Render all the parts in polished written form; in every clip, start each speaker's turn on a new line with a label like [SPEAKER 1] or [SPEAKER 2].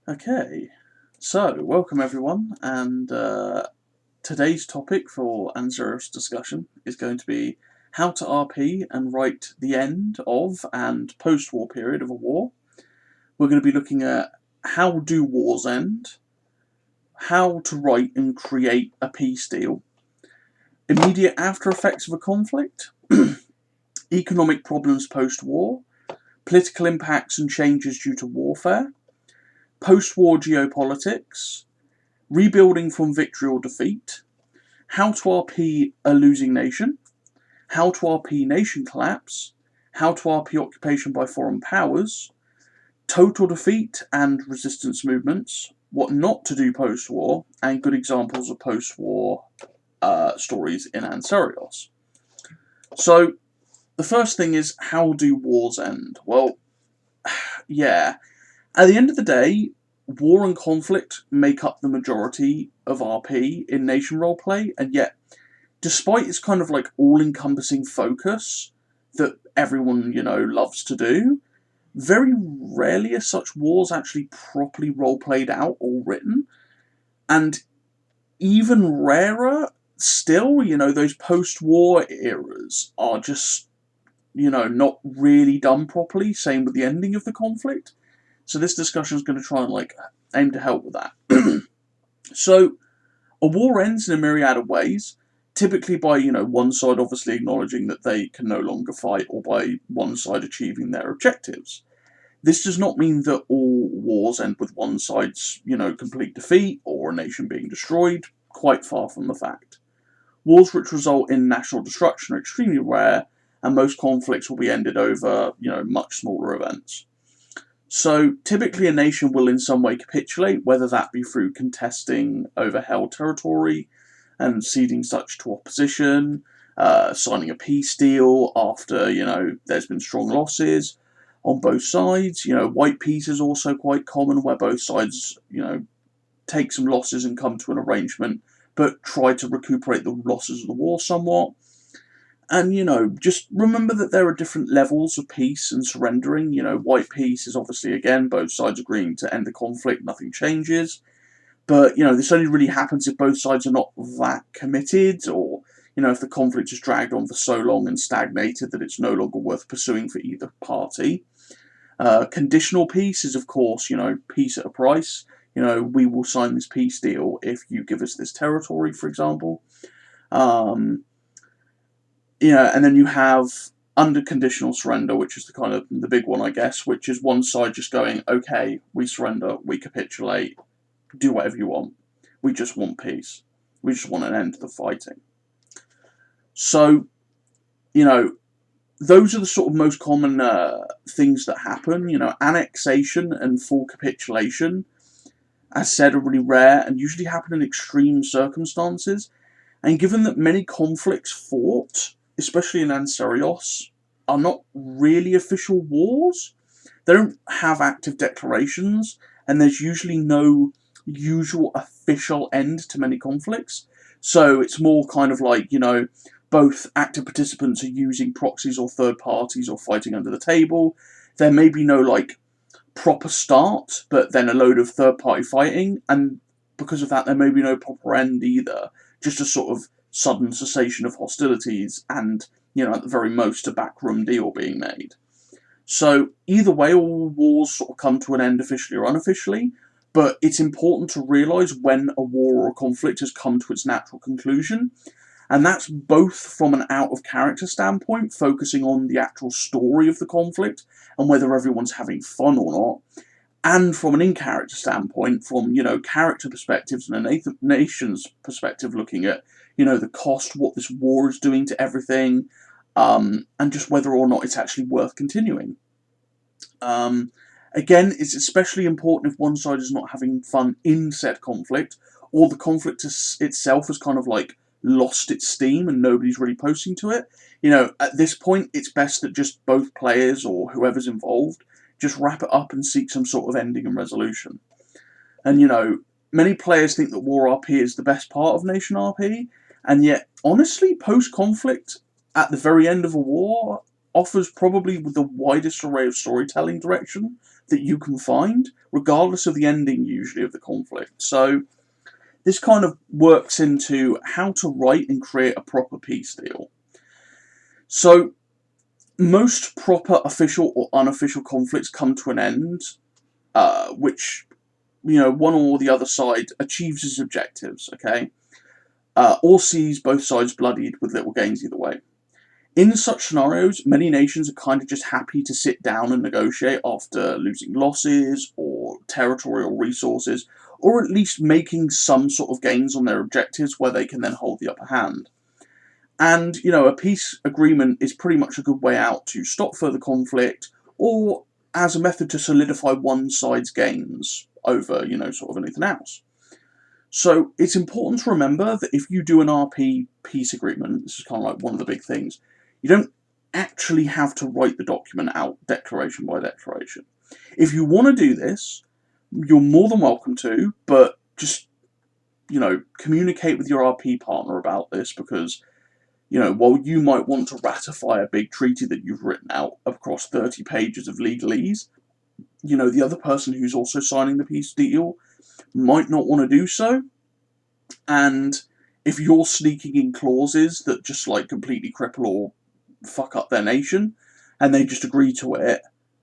[SPEAKER 1] Okay, so welcome everyone, and today's topic for Ancerious discussion is going to be how to RP and write the end of and post-war period of a war. We're going to be looking at how do wars end, how to write and create a peace deal, immediate after effects of a conflict, economic problems post-war, political impacts and changes due to warfare, post-war geopolitics, rebuilding from victory or defeat, how to RP a losing nation, how to RP nation collapse, how to RP occupation by foreign powers, total defeat and resistance movements, what not to do post-war, and good examples of post-war stories in Ancerious. So, the first thing is, how do wars end? Well, yeah, at the end of the day, war and conflict make up the majority of RP in nation roleplay, and yet, despite its kind of like all-encompassing focus that everyone, loves to do, very rarely are such wars actually properly role-played out or written. And even rarer still, those post-war eras are just, not really done properly. Same with the ending of the conflict. So this discussion is going to try and aim to help with that. So a war ends in a myriad of ways, typically by one side obviously acknowledging that they can no longer fight, or by one side achieving their objectives. This does not mean that all wars end with one side's complete defeat or a nation being destroyed. Quite far from the fact. Wars which result in national destruction are extremely rare, and most conflicts will be ended over much smaller events. So typically a nation will in some way capitulate, whether that be through contesting over held territory and ceding such to opposition, signing a peace deal after, there's been strong losses on both sides. White peace is also quite common, where both sides, take some losses and come to an arrangement, but try to recuperate the losses of the war somewhat. And, just remember that there are different levels of peace and surrendering. White peace is obviously, again, both sides agreeing to end the conflict, nothing changes. But, this only really happens if both sides are not that committed, or, if the conflict has dragged on for so long and stagnated that it's no longer worth pursuing for either party. Conditional peace is, of course, peace at a price. We will sign this peace deal if you give us this territory, for example. And then you have unconditional surrender, which is the big one, I guess, which is one side just going, okay, we surrender, we capitulate, do whatever you want. We just want peace. We just want an end to the fighting. So, those are the sort of most common things that happen. Annexation and full capitulation, as said, are really rare and usually happen in extreme circumstances. And given that many conflicts fought, especially in Ancerious, are not really official wars, they don't have active declarations, and there's usually no usual official end to many conflicts. So it's more kind of like, both active participants are using proxies or third parties or fighting under the table. There may be no, proper start, but then a load of third party fighting, and because of that there may be no proper end either. Just a sort of sudden cessation of hostilities and, at the very most, a backroom deal being made. So either way, all wars sort of come to an end officially or unofficially, but it's important to realise when a war or a conflict has come to its natural conclusion, and that's both from an out-of-character standpoint, focusing on the actual story of the conflict and whether everyone's having fun or not, and from an in-character standpoint, from, character perspectives and a nation's perspective, looking at, the cost, what this war is doing to everything, and just whether or not it's actually worth continuing. Again, it's especially important if one side is not having fun in said conflict, or the conflict itself has kind of lost its steam and nobody's really posting to it. At this point, it's best that just both players or whoever's involved just wrap it up and seek some sort of ending and resolution. And, many players think that War RP is the best part of Nation RP, and yet, honestly, post-conflict, at the very end of a war, offers probably the widest array of storytelling direction that you can find, regardless of the ending usually of the conflict. So this kind of works into how to write and create a proper peace deal. So most proper official or unofficial conflicts come to an end, which, one or the other side achieves its objectives, okay? Or sees both sides bloodied with little gains either way. In such scenarios, many nations are kind of just happy to sit down and negotiate after losing losses or territorial resources, or at least making some sort of gains on their objectives where they can then hold the upper hand. And, a peace agreement is pretty much a good way out to stop further conflict, or as a method to solidify one side's gains over, sort of anything else. So it's important to remember that if you do an RP peace agreement, this is kind of like one of the big things, you don't actually have to write the document out declaration by declaration. If you want to do this, you're more than welcome to, but just, communicate with your RP partner about this, because, while you might want to ratify a big treaty that you've written out across 30 pages of legalese, the other person who's also signing the peace deal might not want to do so. And if you're sneaking in clauses that just completely cripple or fuck up their nation, and they just agree to it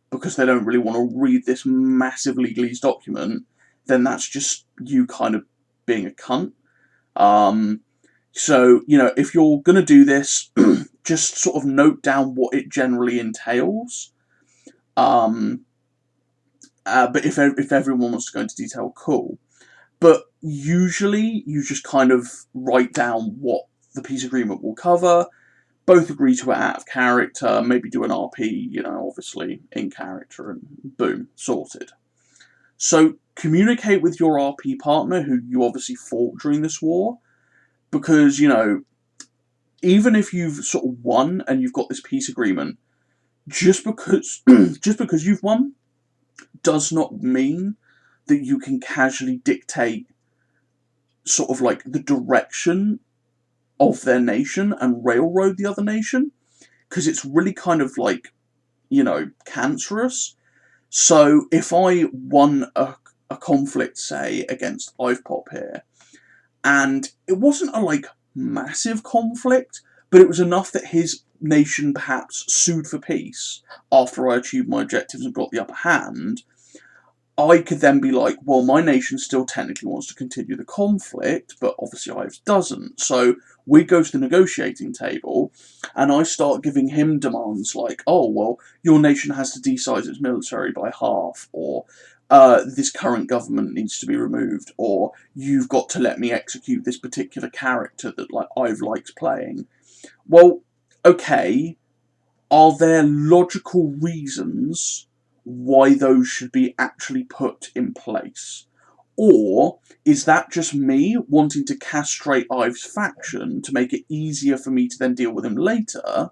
[SPEAKER 1] because they don't really want to read this massive legalese document, then that's just you kind of being a cunt. So, if you're going to do this, just sort of note down what it generally entails. But if everyone wants to go into detail, cool. But usually, you just kind of write down what the peace agreement will cover, both agree to it out of character, maybe do an RP, obviously, in character, and boom, sorted. So, communicate with your RP partner, who you obviously fought during this war, because, even if you've sort of won and you've got this peace agreement, just because you've won does not mean that you can casually dictate sort of the direction of their nation and railroad the other nation, because it's really kind of cancerous. So if I won a conflict, say, against Ivepop here, and it wasn't a massive conflict, but it was enough that his nation perhaps sued for peace after I achieved my objectives and got the upper hand, I could then be like, well, my nation still technically wants to continue the conflict, but obviously Ives doesn't. So we go to the negotiating table, and I start giving him demands like, oh, well, your nation has to desize its military by half, or this current government needs to be removed, or you've got to let me execute this particular character that Ive likes playing. Well, okay, are there logical reasons why those should be actually put in place? Or is that just me wanting to castrate Ive's faction to make it easier for me to then deal with him later,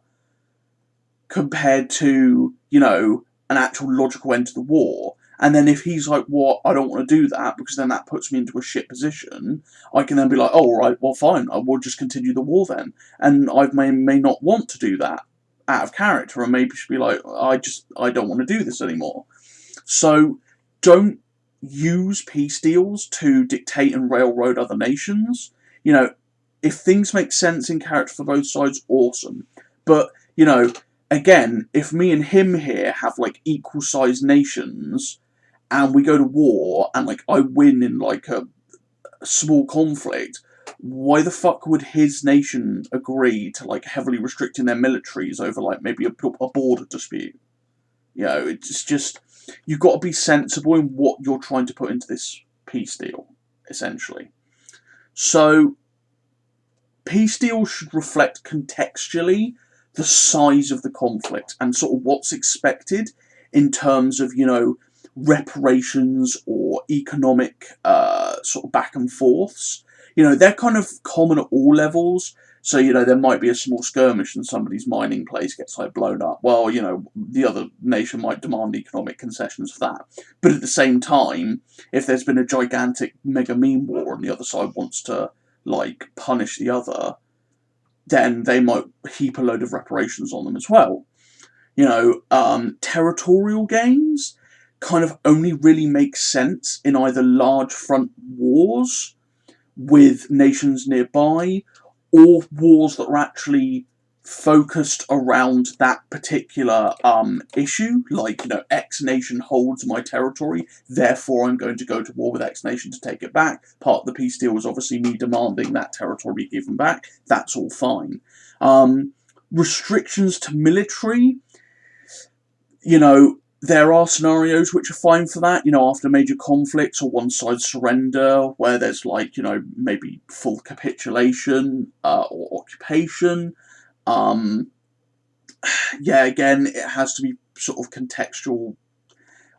[SPEAKER 1] compared to, an actual logical end to the war? And then if he's like, well, I don't want to do that because then that puts me into a shit position, I can then be like, oh, all right, well, fine, I will just continue the war then. And I may not want to do that out of character, and maybe should be like, I don't want to do this anymore. So don't use peace deals to dictate and railroad other nations. If things make sense in character for both sides, awesome. But, again, if me and him here have equal sized nations, and we go to war, and I win in a small conflict, why the fuck would his nation agree to heavily restricting their militaries over maybe a border dispute? It's just, you've got to be sensible in what you're trying to put into this peace deal, essentially. So peace deals should reflect contextually the size of the conflict and sort of what's expected in terms of, reparations or economic sort of back and forths. They're kind of common at all levels. So, there might be a small skirmish and somebody's mining place gets blown up. Well, the other nation might demand economic concessions for that. But at the same time, if there's been a gigantic mega meme war and the other side wants to, punish the other, then they might heap a load of reparations on them as well. Territorial gains, kind of only really makes sense in either large front wars with nations nearby, or wars that are actually focused around that particular issue, like, X nation holds my territory, therefore I'm going to go to war with X nation to take it back. Part of the peace deal was obviously me demanding that territory be given back. That's all fine. Restrictions to military, there are scenarios which are fine for that, after major conflicts or one side surrender, where there's maybe full capitulation or occupation. Yeah, again, it has to be sort of contextual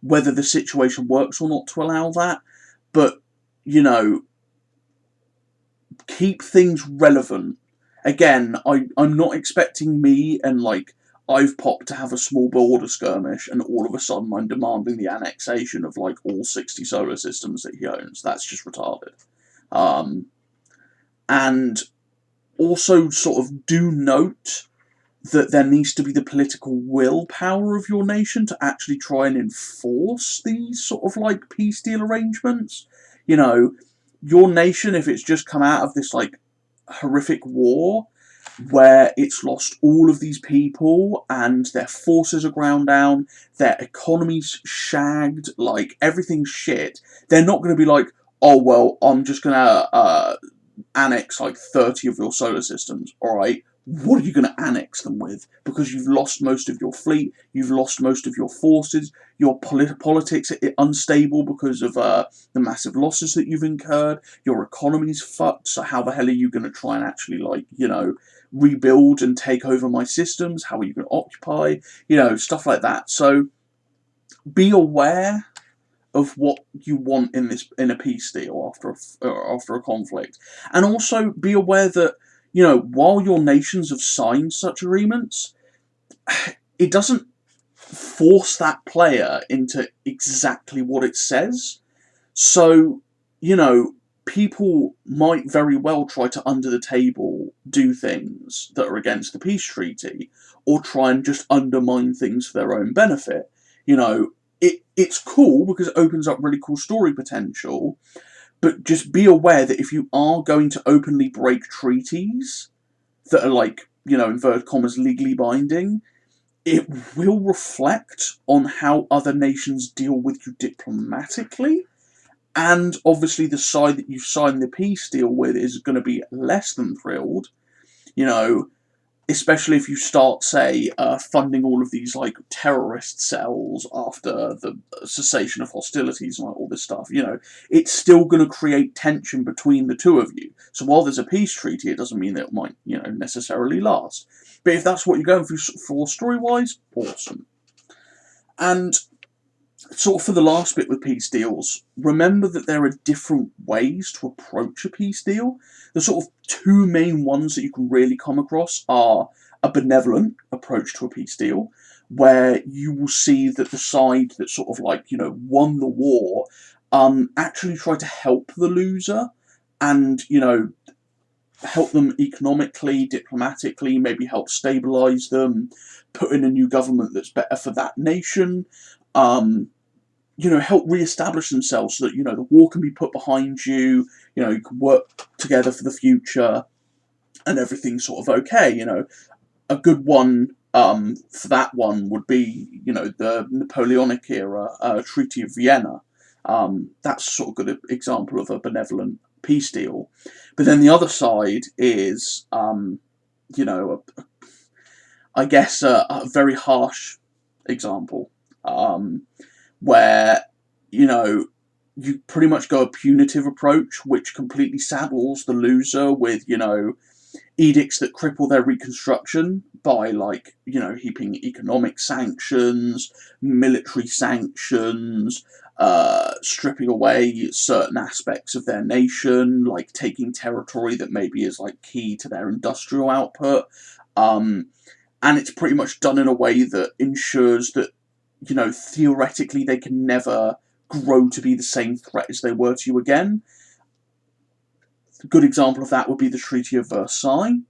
[SPEAKER 1] whether the situation works or not to allow that. But, keep things relevant. Again, I'm not expecting me and I've popped to have a small border skirmish and all of a sudden I'm demanding the annexation of all 60 solar systems that he owns. That's just retarded. And also sort of do note that there needs to be the political willpower of your nation to actually try and enforce these sort of peace deal arrangements. Your nation, if it's just come out of this horrific war where it's lost all of these people and their forces are ground down, their economy's shagged, everything's shit, they're not going to be oh well, I'm just going to annex 30 of your solar systems, alright? What are you going to annex them with? Because you've lost most of your fleet, you've lost most of your forces, your politics are unstable because of the massive losses that you've incurred, your economy's fucked, so how the hell are you going to try and actually, rebuild and take over my systems? How are you going to occupy? Stuff like that. So, be aware of what you want in a peace deal after a conflict. And also be aware that, while your nations have signed such agreements, it doesn't force that player into exactly what it says. So, people might very well try to, under the table, do things that are against the peace treaty, or try and just undermine things for their own benefit. It's cool because it opens up really cool story potential, but just be aware that if you are going to openly break treaties that are inverted commas, legally binding, it will reflect on how other nations deal with you diplomatically. And obviously the side that you've signed the peace deal with is going to be less than thrilled, especially if you start, say, funding all of these terrorist cells after the cessation of hostilities and all this stuff. It's still going to create tension between the two of you. So while there's a peace treaty, it doesn't mean that it might necessarily last. But if that's what you're going for story-wise, awesome. And sort of for the last bit with peace deals, remember that there are different ways to approach a peace deal. The sort of two main ones that you can really come across are a benevolent approach to a peace deal, where you will see that the side that sort of won the war actually try to help the loser and, help them economically, diplomatically, maybe help stabilise them, put in a new government that's better for that nation, help re-establish themselves so that, the war can be put behind you, you can work together for the future, and everything's sort of okay, A good one for that one would be, the Napoleonic era Treaty of Vienna. That's sort of good example of a benevolent peace deal. But then the other side is, I guess a very harsh example, where, you pretty much go a punitive approach, which completely saddles the loser with, edicts that cripple their reconstruction by, heaping economic sanctions, military sanctions, stripping away certain aspects of their nation, taking territory that maybe is, key to their industrial output. And it's pretty much done in a way that ensures that, theoretically they can never grow to be the same threat as they were to you again. A good example of that would be the Treaty of Versailles.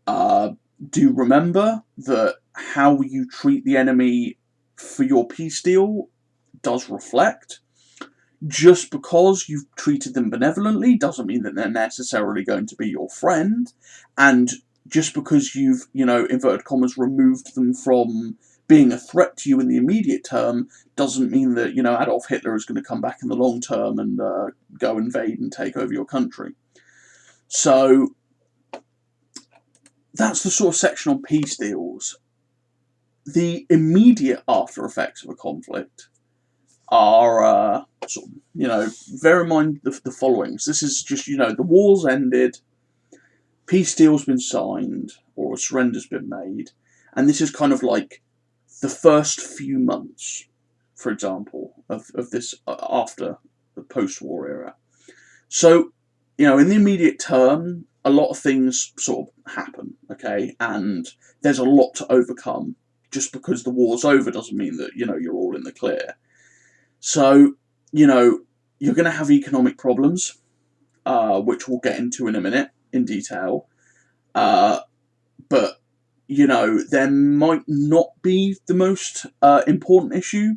[SPEAKER 1] Do remember that how you treat the enemy for your peace deal does reflect. Just because you've treated them benevolently doesn't mean that they're necessarily going to be your friend, and just because you've, inverted commas, removed them from being a threat to you in the immediate term doesn't mean that, Adolf Hitler is going to come back in the long term and go invade and take over your country. So that's the sort of section on peace deals. The immediate after effects of a conflict are, bear in mind the following. So this is just, the war's ended, peace deal's been signed, or a surrender's been made, and this is kind of like the first few months, for example, of this after the post-war era. So, in the immediate term, a lot of things sort of happen, okay, and there's a lot to overcome. Just because the war's over doesn't mean that, you're all in the clear. So, you're going to have economic problems, which we'll get into in a minute in detail. But, there might not be the most important issue,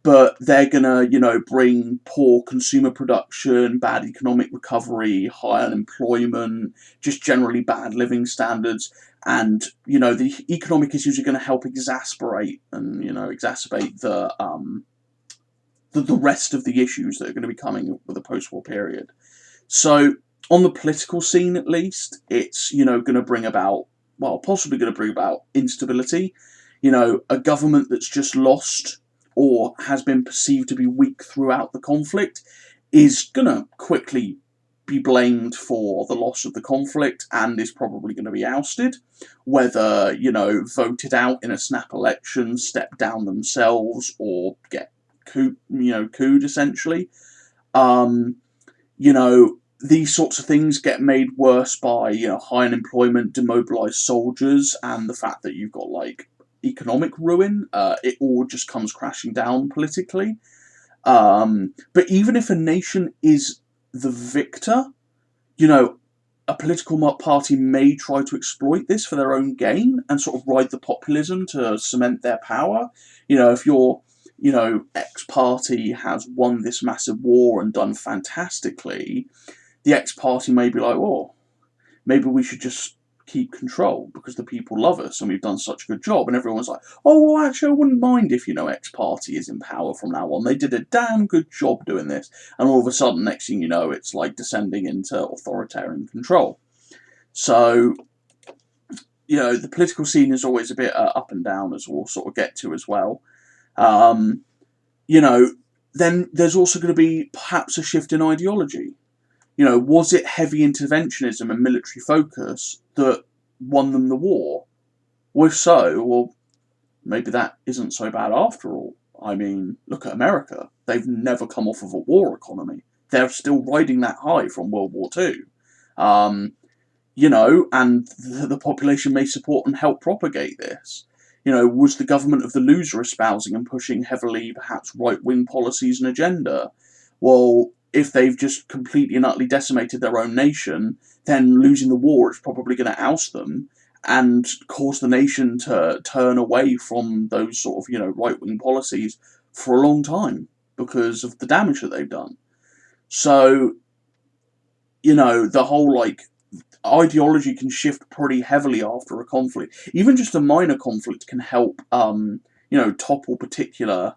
[SPEAKER 1] but they're going to, bring poor consumer production, bad economic recovery, high unemployment, just generally bad living standards. And, the economic issues are going to help exacerbate the rest of the issues that are going to be coming with the post-war period. So, on the political scene at least, it's, going to bring about, possibly going to bring about instability. A government that's just lost or has been perceived to be weak throughout the conflict is going to quickly be blamed for the loss of the conflict and is probably going to be ousted, whether, voted out in a snap election, step down themselves, or get couped essentially. These sorts of things get made worse by, high unemployment, demobilised soldiers, and the fact that you've got, economic ruin. It all just comes crashing down politically. But even if a nation is the victor, a political party may try to exploit this for their own gain and sort of ride the populism to cement their power. If your, X party has won this massive war and done fantastically, the X party may be like, oh, maybe we should just keep control because the people love us and we've done such a good job. And everyone's like, oh, well, actually, I wouldn't mind if, X party is in power from now on. They did a damn good job doing this. And all of a sudden, next thing you know, it's like descending into authoritarian control. So, the political scene is always a bit up and down, as we'll sort of get to as well. Then there's also going to be perhaps a shift in ideology. Was it heavy interventionism and military focus that won them the war? Well, if so, well, maybe that isn't so bad after all. I mean, look at America. They've never come off of a war economy. They're still riding that high from World War II. And the population may support and help propagate this. Was the government of the loser espousing and pushing heavily, perhaps, right-wing policies and agenda? Well, if they've just completely and utterly decimated their own nation, then losing the war is probably going to oust them and cause the nation to turn away from those sort of, right-wing policies for a long time because of the damage that they've done. So, the whole, ideology can shift pretty heavily after a conflict. Even just a minor conflict can help, topple particular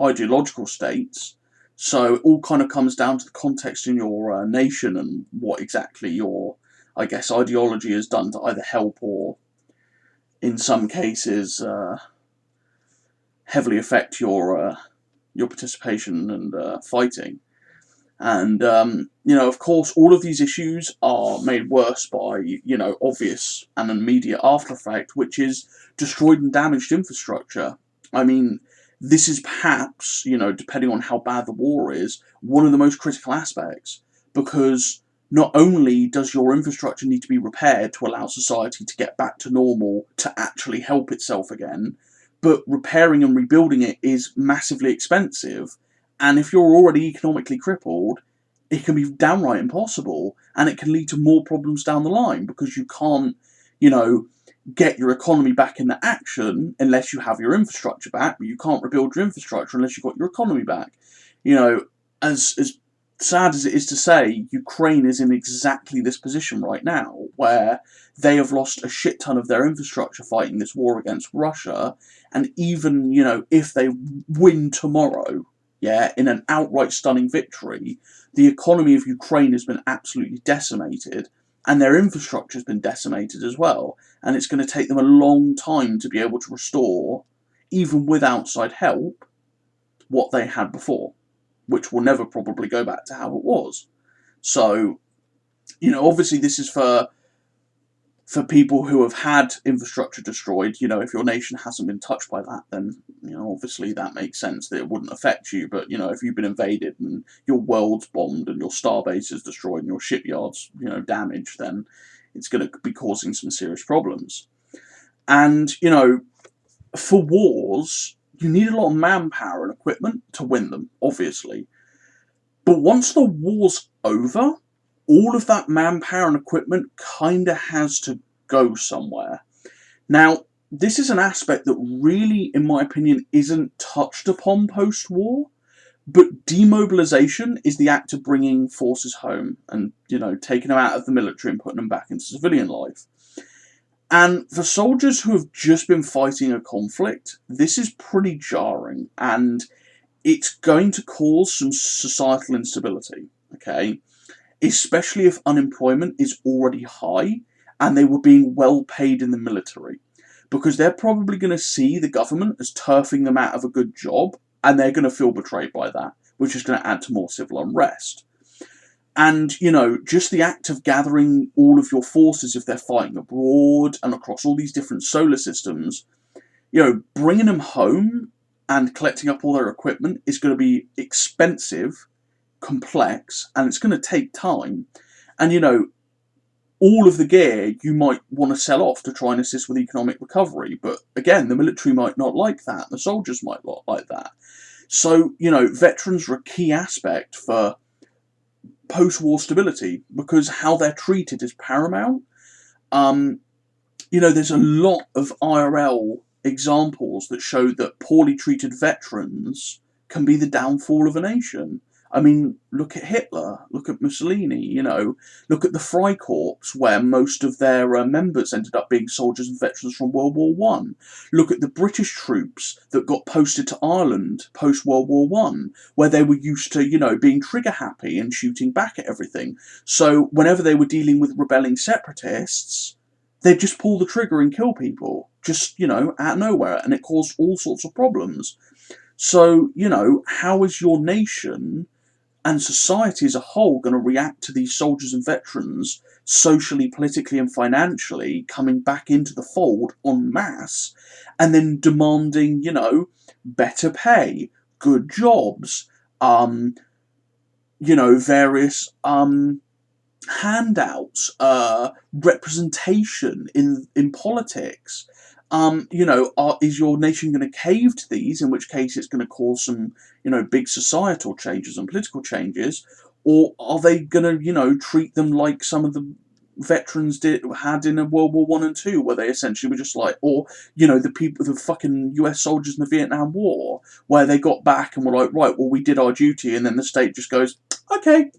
[SPEAKER 1] ideological states. So it all kind of comes down to the context in your nation and what exactly your, ideology has done to either help or, in some cases, heavily affect your participation and fighting. And, of course, all of these issues are made worse by, obvious and immediate after effect, which is destroyed and damaged infrastructure. I mean, this is perhaps, depending on how bad the war is, one of the most critical aspects, because not only does your infrastructure need to be repaired to allow society to get back to normal, to actually help itself again, but repairing and rebuilding it is massively expensive. And if you're already economically crippled, it can be downright impossible, and it can lead to more problems down the line because you can't, get your economy back into action unless you have your infrastructure back, but you can't rebuild your infrastructure unless you've got your economy back. You know, as sad as it is to say, Ukraine is in exactly this position right now, where they have lost a shit ton of their infrastructure fighting this war against Russia, and even, if they win tomorrow, yeah, in an outright stunning victory, the economy of Ukraine has been absolutely decimated, and their infrastructure has been decimated as well, and it's going to take them a long time to be able to restore, even with outside help, what they had before, which will never probably go back to how it was. So, obviously this is for people who have had infrastructure destroyed. If your nation hasn't been touched by that, then, obviously that makes sense that it wouldn't affect you. But, if you've been invaded and your world's bombed and your starbase is destroyed and your shipyard's, damaged, then it's going to be causing some serious problems. And, for wars, you need a lot of manpower and equipment to win them, obviously. But once the war's over, all of that manpower and equipment kind of has to go somewhere. Now, this is an aspect that really, in my opinion, isn't touched upon post-war, but demobilization is the act of bringing forces home and, taking them out of the military and putting them back into civilian life. And for soldiers who have just been fighting a conflict, this is pretty jarring, and it's going to cause some societal instability, okay? Especially if unemployment is already high and they were being well paid in the military. Because they're probably going to see the government as turfing them out of a good job, and they're going to feel betrayed by that, which is going to add to more civil unrest. And, just the act of gathering all of your forces if they're fighting abroad and across all these different solar systems, bringing them home and collecting up all their equipment is going to be expensive, complex, and it's going to take time. And, all of the gear you might want to sell off to try and assist with economic recovery. But again, the military might not like that. The soldiers might not like that. So, veterans are a key aspect for post-war stability because how they're treated is paramount. There's a lot of IRL examples that show that poorly treated veterans can be the downfall of a nation. I mean, look at Hitler, look at Mussolini, look at the Freikorps, where most of their members ended up being soldiers and veterans from World War One. Look at the British troops that got posted to Ireland post-World War One, where they were used to, being trigger-happy and shooting back at everything. So whenever they were dealing with rebelling separatists, they'd just pull the trigger and kill people, just, out of nowhere, and it caused all sorts of problems. So, how is your nation and society as a whole going to react to these soldiers and veterans socially, politically, and financially coming back into the fold en masse and then demanding, better pay, good jobs, various handouts, representation in politics? Is your nation going to cave to these, in which case it's going to cause some, big societal changes and political changes, or are they going to, treat them like some of the veterans had in World War One and Two, where they essentially were just like, or, the fucking US soldiers in the Vietnam War, where they got back and were like, right, well, we did our duty, and then the state just goes, okay,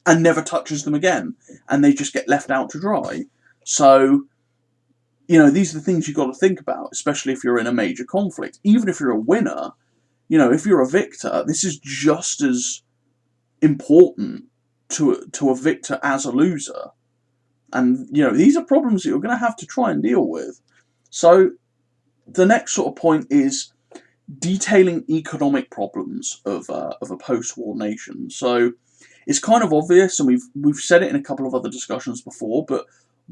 [SPEAKER 1] and never touches them again, and they just get left out to dry. So, these are the things you've got to think about, especially if you're in a major conflict. Even if you're a winner, if you're a victor, this is just as important to a victor as a loser. And, these are problems that you're going to have to try and deal with. So, the next sort of point is detailing economic problems of a post-war nation. So, it's kind of obvious, and we've said it in a couple of other discussions before, but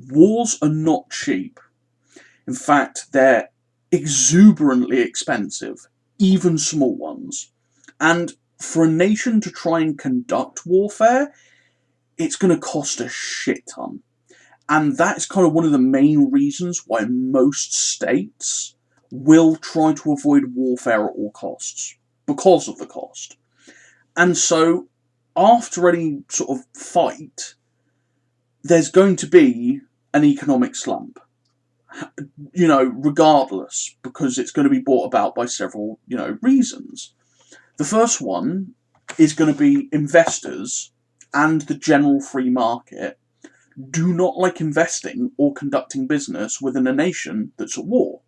[SPEAKER 1] wars are not cheap. In fact, they're exuberantly expensive, even small ones. And for a nation to try and conduct warfare, it's going to cost a shit ton. And that's kind of one of the main reasons why most states will try to avoid warfare at all costs, because of the cost. And so, after any sort of fight, there's going to be an economic slump. regardless, because it's going to be brought about by several, reasons. The first one is going to be investors and the general free market do not like investing or conducting business within a nation that's at war.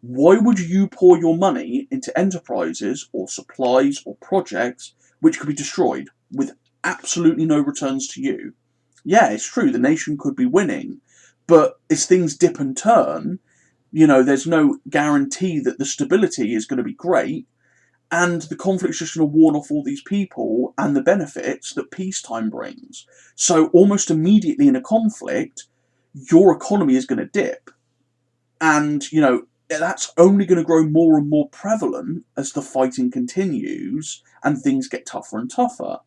[SPEAKER 1] Why would you pour your money into enterprises or supplies or projects which could be destroyed with absolutely no returns to you? Yeah, it's true, the nation could be winning, but as things dip and turn, there's no guarantee that the stability is going to be great, and the conflict's just going to warn off all these people and the benefits that peacetime brings. So almost immediately in a conflict, your economy is going to dip. And, that's only going to grow more and more prevalent as the fighting continues and things get tougher and tougher.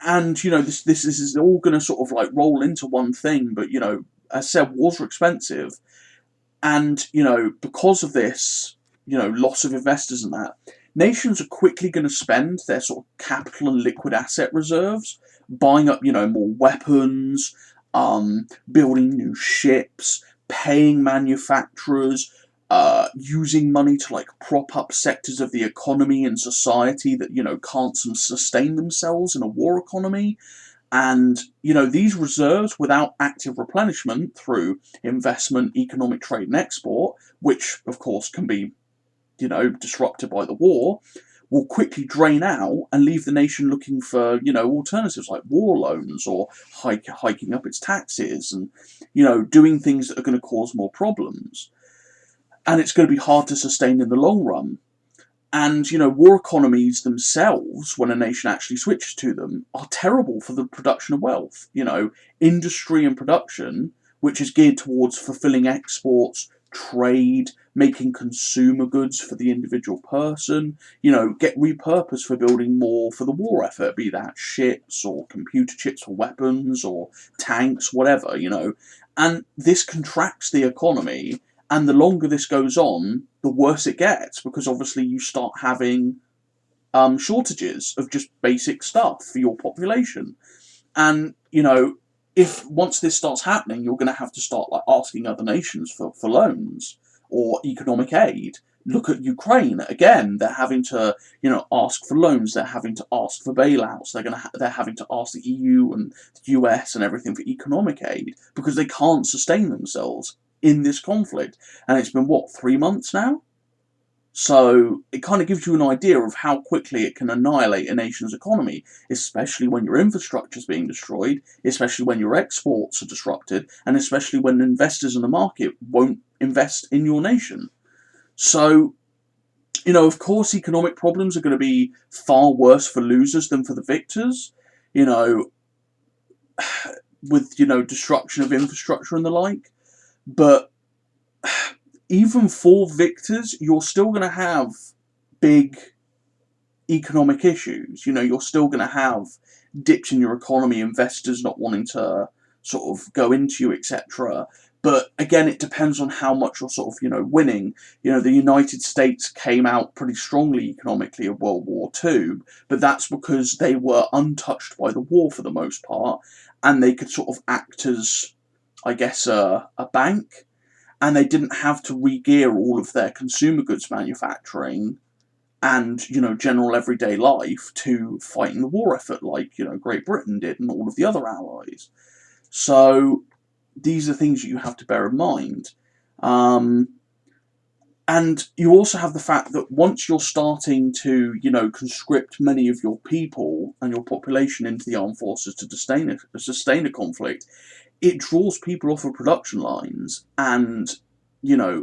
[SPEAKER 1] And, this is all going to sort of like roll into one thing, but, as I said, wars are expensive. And, because of this, loss of investors and that, nations are quickly going to spend their sort of capital and liquid asset reserves buying up, more weapons, building new ships, paying manufacturers, using money to like prop up sectors of the economy and society that can't sustain themselves in a war economy. And these reserves, without active replenishment through investment, economic trade and export, which of course can be disrupted by the war, will quickly drain out and leave the nation looking for alternatives like war loans or hiking up its taxes and doing things that are going to cause more problems. And it's going to be hard to sustain in the long run. And, war economies themselves, when a nation actually switches to them, are terrible for the production of wealth. Industry and production, which is geared towards fulfilling exports, trade, making consumer goods for the individual person, get repurposed for building more for the war effort, be that ships or computer chips for weapons or tanks, whatever, And this contracts the economy. And the longer this goes on, the worse it gets, because obviously you start having shortages of just basic stuff for your population. And, if once this starts happening, you're going to have to start like asking other nations for loans or economic aid. Look at Ukraine again; they're having to, ask for loans. They're having to ask for bailouts. They're having to ask the EU and the US and everything for economic aid because they can't sustain themselves in this conflict. And it's been 3 months now? So it kind of gives you an idea of how quickly it can annihilate a nation's economy, especially when your infrastructure is being destroyed, especially when your exports are disrupted, and especially when investors in the market won't invest in your nation. So, of course, economic problems are going to be far worse for losers than for the victors, with, destruction of infrastructure and the like. But even for victors, you're still going to have big economic issues. You're still going to have dips in your economy, investors not wanting to sort of go into you, etc. But again, it depends on how much you're sort of, winning. The United States came out pretty strongly economically of World War II, but that's because they were untouched by the war for the most part, and they could sort of act as, I guess, a bank. And they didn't have to re-gear all of their consumer goods manufacturing and, general everyday life to fighting the war effort like, Great Britain did and all of the other allies. So these are things that you have to bear in mind. And you also have the fact that once you're starting to, conscript many of your people and your population into the armed forces to sustain a conflict, it draws people off of production lines and,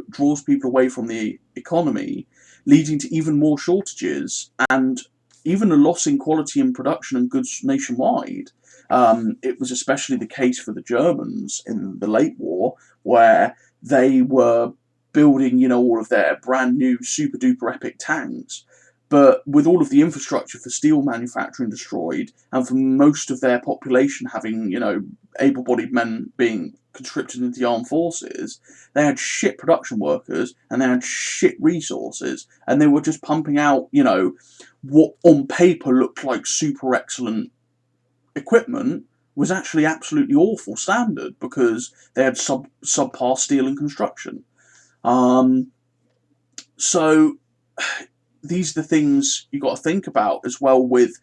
[SPEAKER 1] draws people away from the economy, leading to even more shortages and even a loss in quality in production and goods nationwide. It was especially the case for the Germans in the late war, where they were building, all of their brand new super duper epic tanks. But with all of the infrastructure for steel manufacturing destroyed, and for most of their population having, able-bodied men being conscripted into the armed forces, they had shit production workers, and they had shit resources, and they were just pumping out, what on paper looked like super excellent equipment, was actually absolutely awful standard because they had subpar steel and construction. Um, so these are the things you got to think about as well. With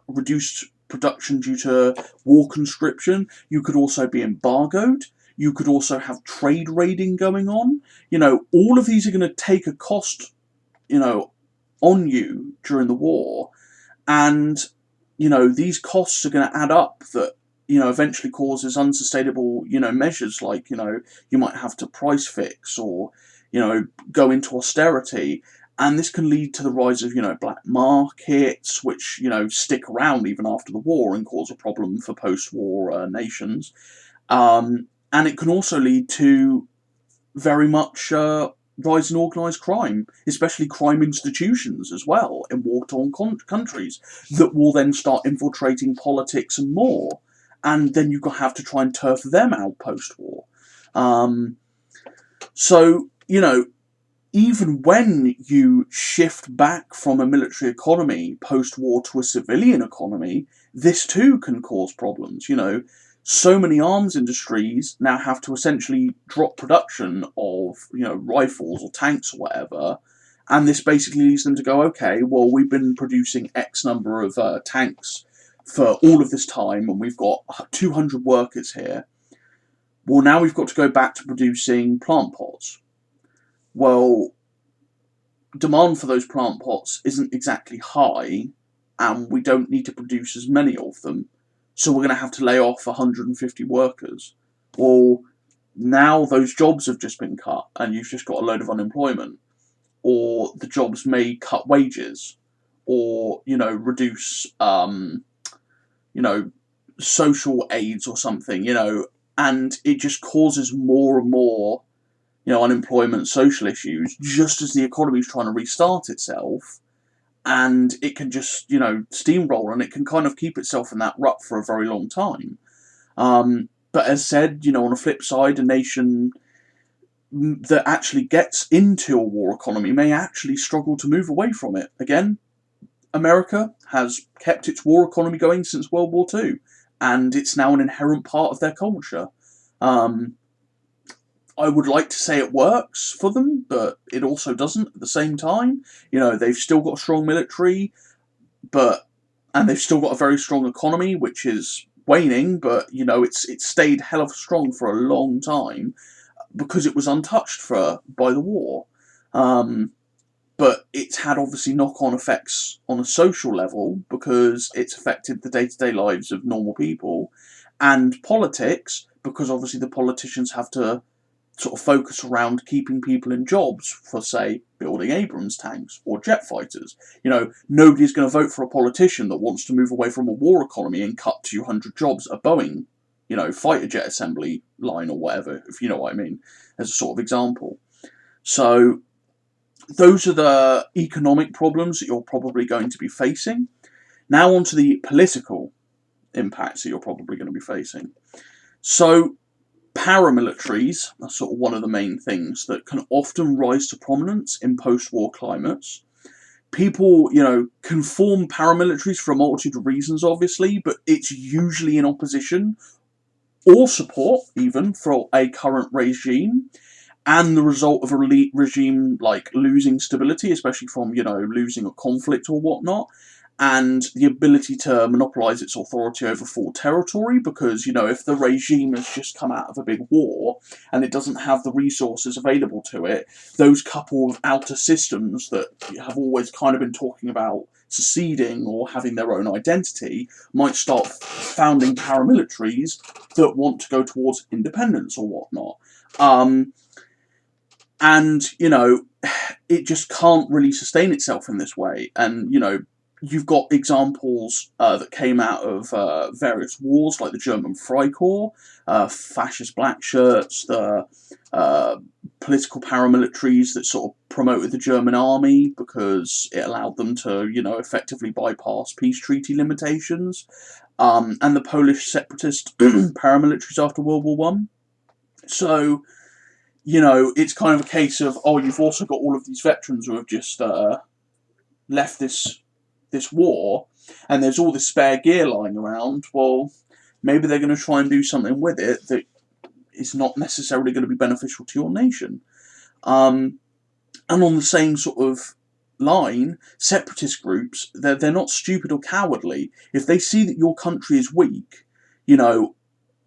[SPEAKER 1] reduced production due to war conscription, you could also be embargoed. You could also have trade raiding going on. All of these are going to take a cost, on you during the war, and these costs are going to add up. That eventually causes unsustainable measures like you might have to price fix or go into austerity, and this can lead to the rise of black markets, which stick around even after the war and cause a problem for post-war nations. And it can also lead to very much rise in organised crime, especially crime institutions as well in war-torn countries that will then start infiltrating politics and more, and then you have to try and turf them out post-war. So even when you shift back from a military economy post-war to a civilian economy, this too can cause problems. So many arms industries now have to essentially drop production of rifles or tanks or whatever, and this basically leads them to go, okay, well, we've been producing X number of tanks for all of this time, and we've got 200 workers here. Well, now we've got to go back to producing plant pots. Well, demand for those plant pots isn't exactly high, and we don't need to produce as many of them, so we're going to have to lay off 150 workers. Well, now those jobs have just been cut, and you've just got a load of unemployment. Or the jobs may cut wages, or reduce social aids or something, and it just causes more and more unemployment, social issues, just as the economy is trying to restart itself, and it can just steamroll, and it can kind of keep itself in that rut for a very long time. But as said, on a flip side, a nation that actually gets into a war economy may actually struggle to move away from it. Again, America has kept its war economy going since World War II, and it's now an inherent part of their culture. I would like to say it works for them, but it also doesn't at the same time. They've still got a strong military, and they've still got a very strong economy, which is waning, but it's stayed hell of strong for a long time because it was untouched by the war. But it's had obviously knock-on effects on a social level because it's affected the day-to-day lives of normal people, and politics because obviously the politicians have to sort of focus around keeping people in jobs for, say, building Abrams tanks or jet fighters. Nobody's going to vote for a politician that wants to move away from a war economy and cut 200 jobs at Boeing, fighter jet assembly line or whatever, if you know what I mean, as a sort of example. So those are the economic problems that you're probably going to be facing. Now on to the political impacts that you're probably going to be facing. So paramilitaries are sort of one of the main things that can often rise to prominence in post-war climates. People, can form paramilitaries for a multitude of reasons, obviously, but it's usually in opposition or support, even, for a current regime, and the result of a regime like losing stability, especially from losing a conflict or whatnot, and the ability to monopolise its authority over full territory, because if the regime has just come out of a big war and it doesn't have the resources available to it, those couple of outer systems that have always kind of been talking about seceding or having their own identity might start founding paramilitaries that want to go towards independence or whatnot. And, it just can't really sustain itself in this way. And, you've got examples that came out of various wars, like the German Freikorps, fascist black shirts, the political paramilitaries that sort of promoted the German army because it allowed them to, effectively bypass peace treaty limitations, and the Polish separatist paramilitaries after World War One. So, it's kind of a case of, you've also got all of these veterans who have just left this war, and there's all this spare gear lying around. Well, maybe they're going to try and do something with it that is not necessarily going to be beneficial to your nation. And on the same sort of line, separatist groups, they're not stupid or cowardly. If they see that your country is weak, you know,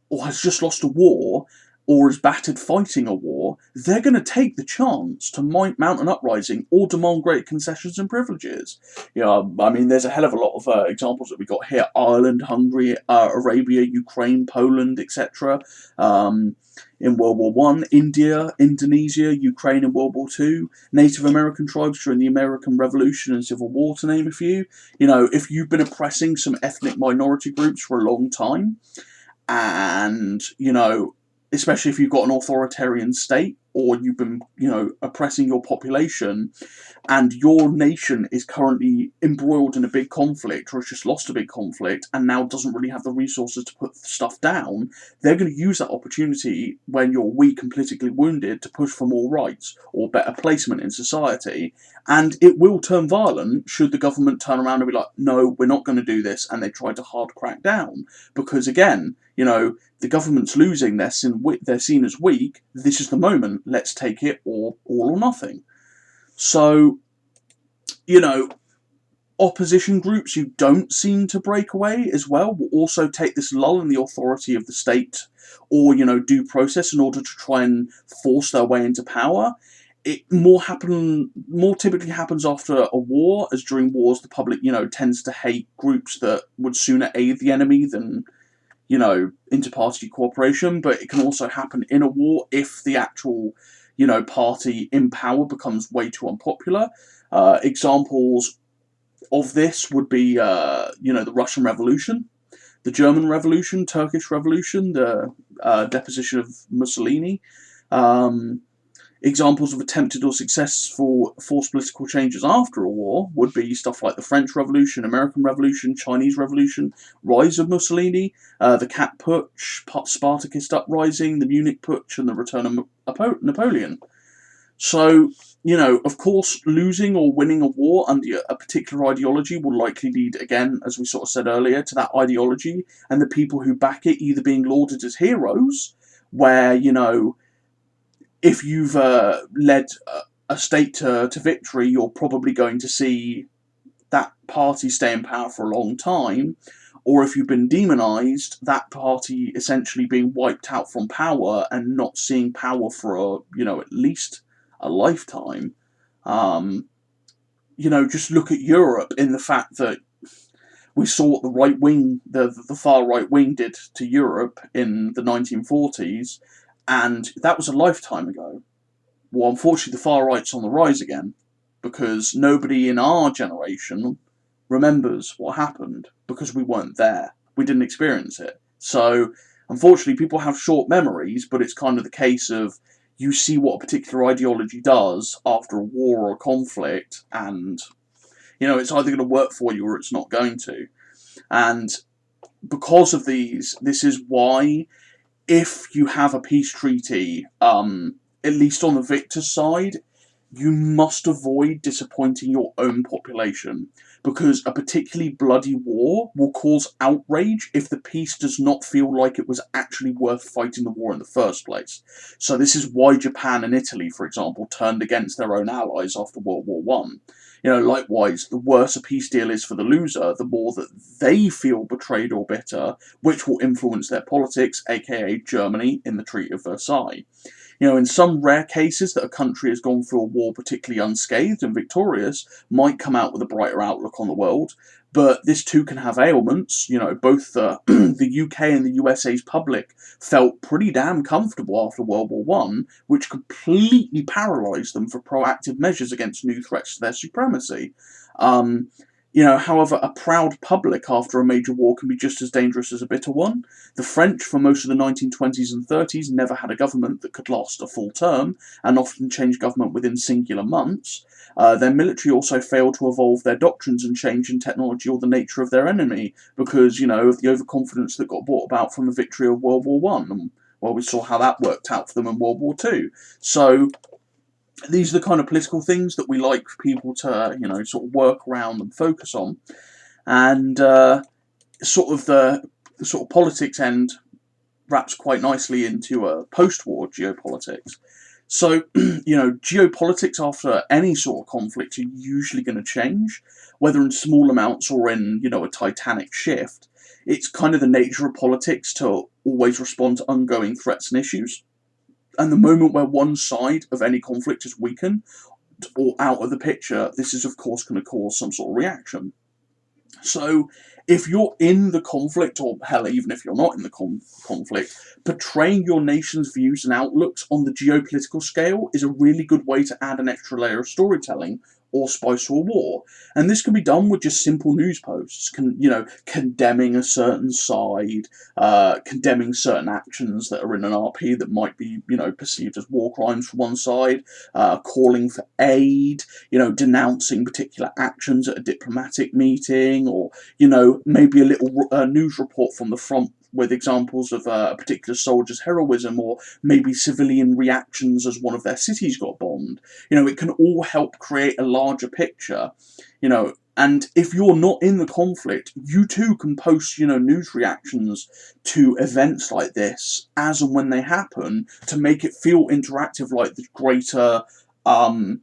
[SPEAKER 1] or has just lost a war, or is battered fighting a war, they're going to take the chance to mount an uprising or demand greater concessions and privileges. You know, I mean, there's a hell of a lot of examples that we got here: Ireland, Hungary, Arabia, Ukraine, Poland, etc. In World War One, India, Indonesia, Ukraine in World War Two, Native American tribes during the American Revolution and Civil War, to name a few. You know, if you've been oppressing some ethnic minority groups for a long time, and, you know, especially if you've got an authoritarian state, or you've been, you know, oppressing your population, and your nation is currently embroiled in a big conflict, or has just lost a big conflict, and now doesn't really have the resources to put stuff down, they're going to use that opportunity when you're weak and politically wounded to push for more rights or better placement in society. And it will turn violent should the government turn around and be like, no, we're not going to do this, and they try to hard crack down. Because again, you know, the government's losing, they're seen as weak, this is the moment, let's take it, or all or nothing. So, you know, opposition groups who don't seem to break away as well will also take this lull in the authority of the state, or, you know, due process in order to try and force their way into power. It more typically happens after a war, as during wars the public, you know, tends to hate groups that would sooner aid the enemy than, you know, inter-party cooperation. But it can also happen in a war if the actual, you know, party in power becomes way too unpopular. Examples of this would be, you know, the Russian Revolution, the German Revolution, Turkish Revolution, the deposition of Mussolini. Examples of attempted or successful forced political changes after a war would be stuff like the French Revolution, American Revolution, Chinese Revolution, rise of Mussolini, the Cat Putsch, Spartacist uprising, the Munich Putsch, and the return of Napoleon. So, you know, of course, losing or winning a war under a particular ideology will likely lead, again, as we sort of said earlier, to that ideology and the people who back it either being lauded as heroes, where, you know, if you've led a state to victory, you're probably going to see that party stay in power for a long time. Or if you've been demonized, that party essentially being wiped out from power and not seeing power for, you know, at least a lifetime. You know, just look at Europe in the fact that we saw what the right wing, the far right wing did to Europe in the 1940s, and that was a lifetime ago. Well, unfortunately, the far right's on the rise again, because nobody in our generation remembers what happened, because we weren't there. We didn't experience it. So, unfortunately, people have short memories, but it's kind of the case of you see what a particular ideology does after a war or a conflict, and, you know, it's either going to work for you or it's not going to. And because of these, this is why, if you have a peace treaty, at least on the victor's side, you must avoid disappointing your own population, because a particularly bloody war will cause outrage if the peace does not feel like it was actually worth fighting the war in the first place. So this is why Japan and Italy, for example, turned against their own allies after World War One. You know, likewise, the worse a peace deal is for the loser, the more that they feel betrayed or bitter, which will influence their politics, aka Germany in the Treaty of Versailles. You know, in some rare cases that a country has gone through a war particularly unscathed and victorious, might come out with a brighter outlook on the world, but this too can have ailments. You know, both the UK and the USA's public felt pretty damn comfortable after World War One, which completely paralysed them for proactive measures against new threats to their supremacy. You know, however, a proud public after a major war can be just as dangerous as a bitter one. The French, for most of the 1920s and 30s, never had a government that could last a full term, and often changed government within singular months. Their military also failed to evolve their doctrines and change in technology or the nature of their enemy, because, you know, of the overconfidence that got brought about from the victory of World War One. And, well, we saw how that worked out for them in World War Two. So, these are the kind of political things that we like people to, you know, sort of work around and focus on. And sort of the the sort of politics end wraps quite nicely into post-war geopolitics. So, geopolitics after any sort of conflict are usually going to change, whether in small amounts or in, a titanic shift. It's kind of the nature of politics to always respond to ongoing threats and issues. And the moment where one side of any conflict is weakened or out of the picture, this is of course going to cause some sort of reaction. So, if you're in the conflict, or hell, even if you're not in the conflict, portraying your nation's views and outlooks on the geopolitical scale is a really good way to add an extra layer of storytelling or spice to a war. And this can be done with just simple news posts, condemning a certain side, condemning certain actions that are in an RP that might be, perceived as war crimes from one side, calling for aid, denouncing particular actions at a diplomatic meeting, or, maybe a little news report from the front with examples of a particular soldier's heroism, or maybe civilian reactions as one of their cities got bombed. It can all help create a larger picture, and if you're not in the conflict, you too can post, news reactions to events like this as and when they happen to make it feel interactive, like the greater, I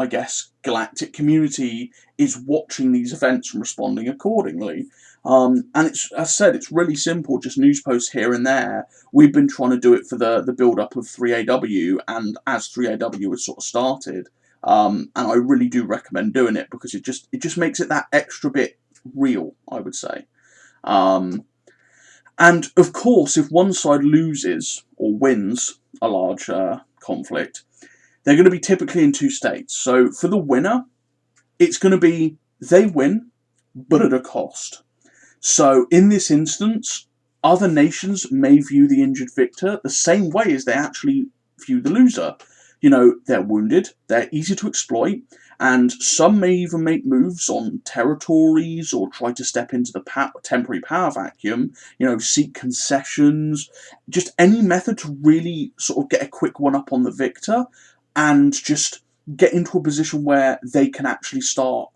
[SPEAKER 1] guess, galactic community is watching these events and responding accordingly. And it's, as I said, it's really simple, just news posts here and there. We've been trying to do it for the build-up of 3AW, and as 3AW has sort of started, and I really do recommend doing it because it just makes it that extra bit real, I would say. And of course, if one side loses or wins a large conflict, they're going to be typically in two states. So for the winner, it's going to be they win, but at a cost. So in this instance, other nations may view the injured victor the same way as they actually view the loser. They're wounded, they're easy to exploit, and some may even make moves on territories or try to step into the temporary power vacuum, seek concessions, just any method to really sort of get a quick one-up on the victor and just get into a position where they can actually start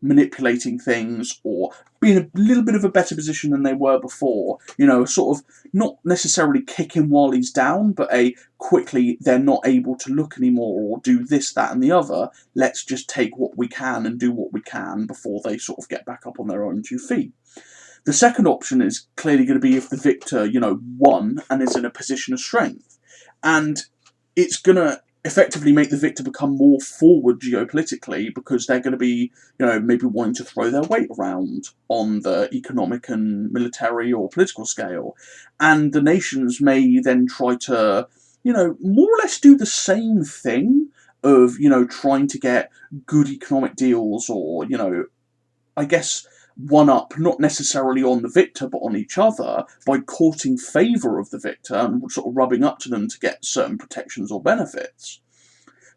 [SPEAKER 1] manipulating things or be in a little bit of a better position than they were before. Sort of not necessarily kicking while he's down, but quickly they're not able to look anymore or do this, that and the other. Let's just take what we can and do what we can before they sort of get back up on their own 2 feet. The second option is clearly going to be if the victor, won and is in a position of strength. And it's going to effectively make the victor become more forward geopolitically because they're going to be, maybe wanting to throw their weight around on the economic and military or political scale. And the nations may then try to, more or less do the same thing of, trying to get good economic deals or, I guess, one up, not necessarily on the victor, but on each other by courting favour of the victor and sort of rubbing up to them to get certain protections or benefits.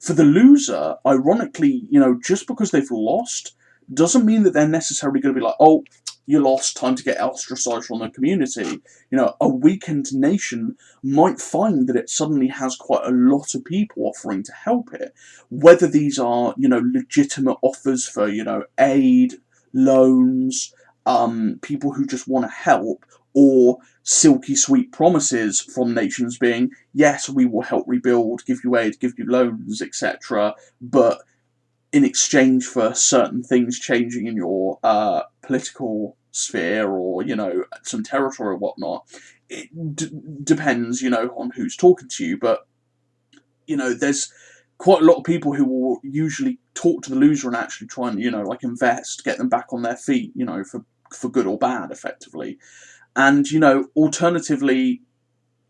[SPEAKER 1] For the loser, ironically, just because they've lost doesn't mean that they're necessarily going to be like, oh, you lost, time to get ostracised from the community. A weakened nation might find that it suddenly has quite a lot of people offering to help it, whether these are, legitimate offers for, aid, loans, people who just want to help, or silky sweet promises from nations being, yes, we will help rebuild, give you aid, give you loans, etc., but in exchange for certain things changing in your political sphere or, some territory or whatnot. It depends, on who's talking to you, but, there's quite a lot of people who will usually talk to the loser and actually try and, invest, get them back on their feet, for good or bad, effectively. And, alternatively,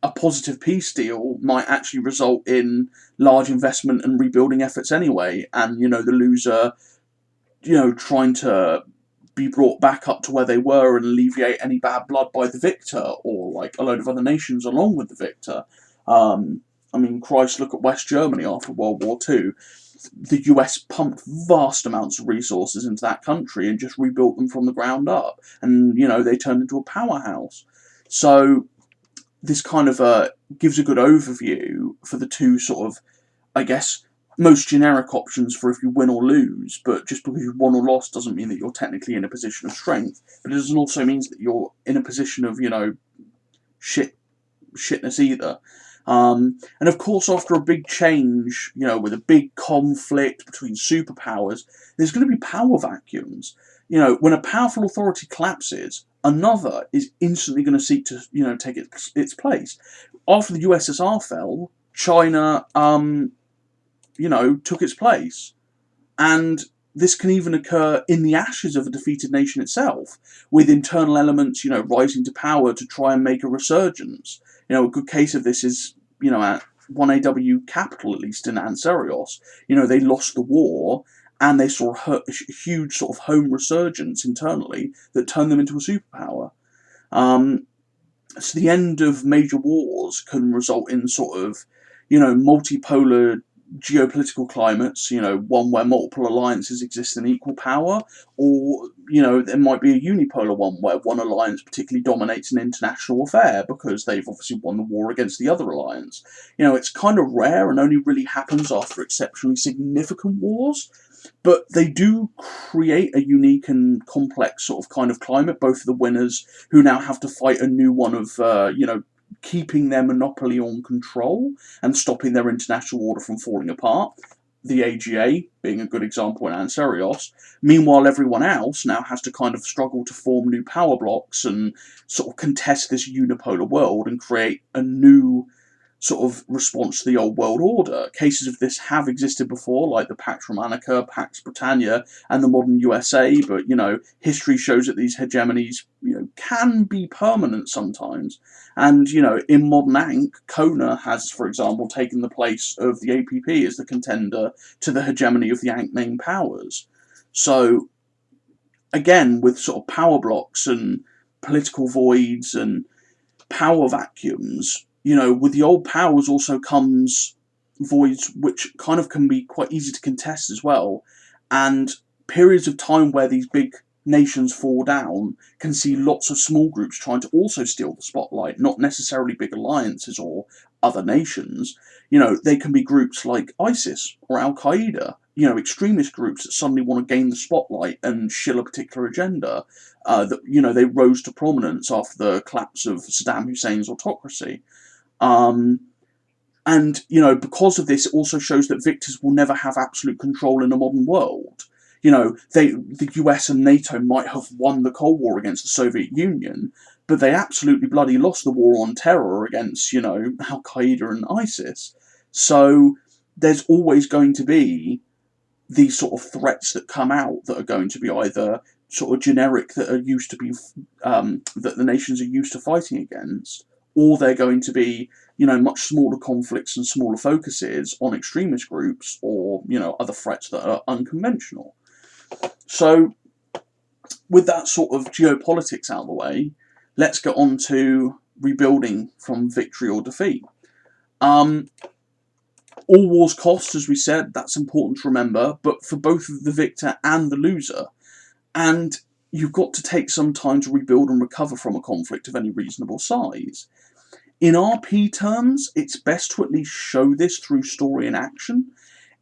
[SPEAKER 1] a positive peace deal might actually result in large investment and rebuilding efforts anyway. And, the loser, trying to be brought back up to where they were and alleviate any bad blood by the victor or, like, a load of other nations along with the victor. Christ, look at West Germany after World War II. The US pumped vast amounts of resources into that country and just rebuilt them from the ground up. And, they turned into a powerhouse. So this kind of gives a good overview for the two sort of, I guess, most generic options for if you win or lose, but just because you've won or lost doesn't mean that you're technically in a position of strength, but it doesn't also mean that you're in a position of, shitness either. And of course, after a big change, with a big conflict between superpowers, there's going to be power vacuums. When a powerful authority collapses, another is instantly going to seek to, take its place. After the USSR fell, China, took its place. And this can even occur in the ashes of a defeated nation itself, with internal elements, rising to power to try and make a resurgence. A good case of this is, at 1AW Capital, at least in Ancerious. They lost the war, and they saw a huge sort of home resurgence internally that turned them into a superpower. So the end of major wars can result in sort of, multipolar geopolitical climates, one where multiple alliances exist in equal power, or, there might be a unipolar one where one alliance particularly dominates an international affair because they've obviously won the war against the other alliance. It's kind of rare and only really happens after exceptionally significant wars, but they do create a unique and complex sort of kind of climate, both for the winners who now have to fight a new one of, keeping their monopoly on control and stopping their international order from falling apart, the AGA being a good example in Ancerious. Meanwhile, everyone else now has to kind of struggle to form new power blocks and sort of contest this unipolar world and create a new sort of response to the old world order. Cases of this have existed before, like the Pax Romanica, Pax Britannia, and the modern USA, but, history shows that these hegemonies, can be permanent sometimes. And, in modern Ankh, Kona has, for example, taken the place of the APP as the contender to the hegemony of the Ankh main powers. So, again, with sort of power blocks and political voids and power vacuums, with the old powers also comes voids which kind of can be quite easy to contest as well, and periods of time where these big nations fall down can see lots of small groups trying to also steal the spotlight, not necessarily big alliances or other nations. They can be groups like ISIS or Al-Qaeda, extremist groups that suddenly want to gain the spotlight and shill a particular agenda. That they rose to prominence after the collapse of Saddam Hussein's autocracy. And, because of this, it also shows that victors will never have absolute control in a modern world. The US and NATO might have won the Cold War against the Soviet Union, but they absolutely bloody lost the war on terror against, Al-Qaeda and ISIS. So there's always going to be these sort of threats that come out that are going to be either sort of generic, that are used to be, that the nations are used to fighting against, or they're going to be, much smaller conflicts and smaller focuses on extremist groups or, other threats that are unconventional. So, with that sort of geopolitics out of the way, let's get on to rebuilding from victory or defeat. All wars cost, as we said, that's important to remember, but for both the victor and the loser. And you've got to take some time to rebuild and recover from a conflict of any reasonable size. In RP terms, it's best to at least show this through story and action.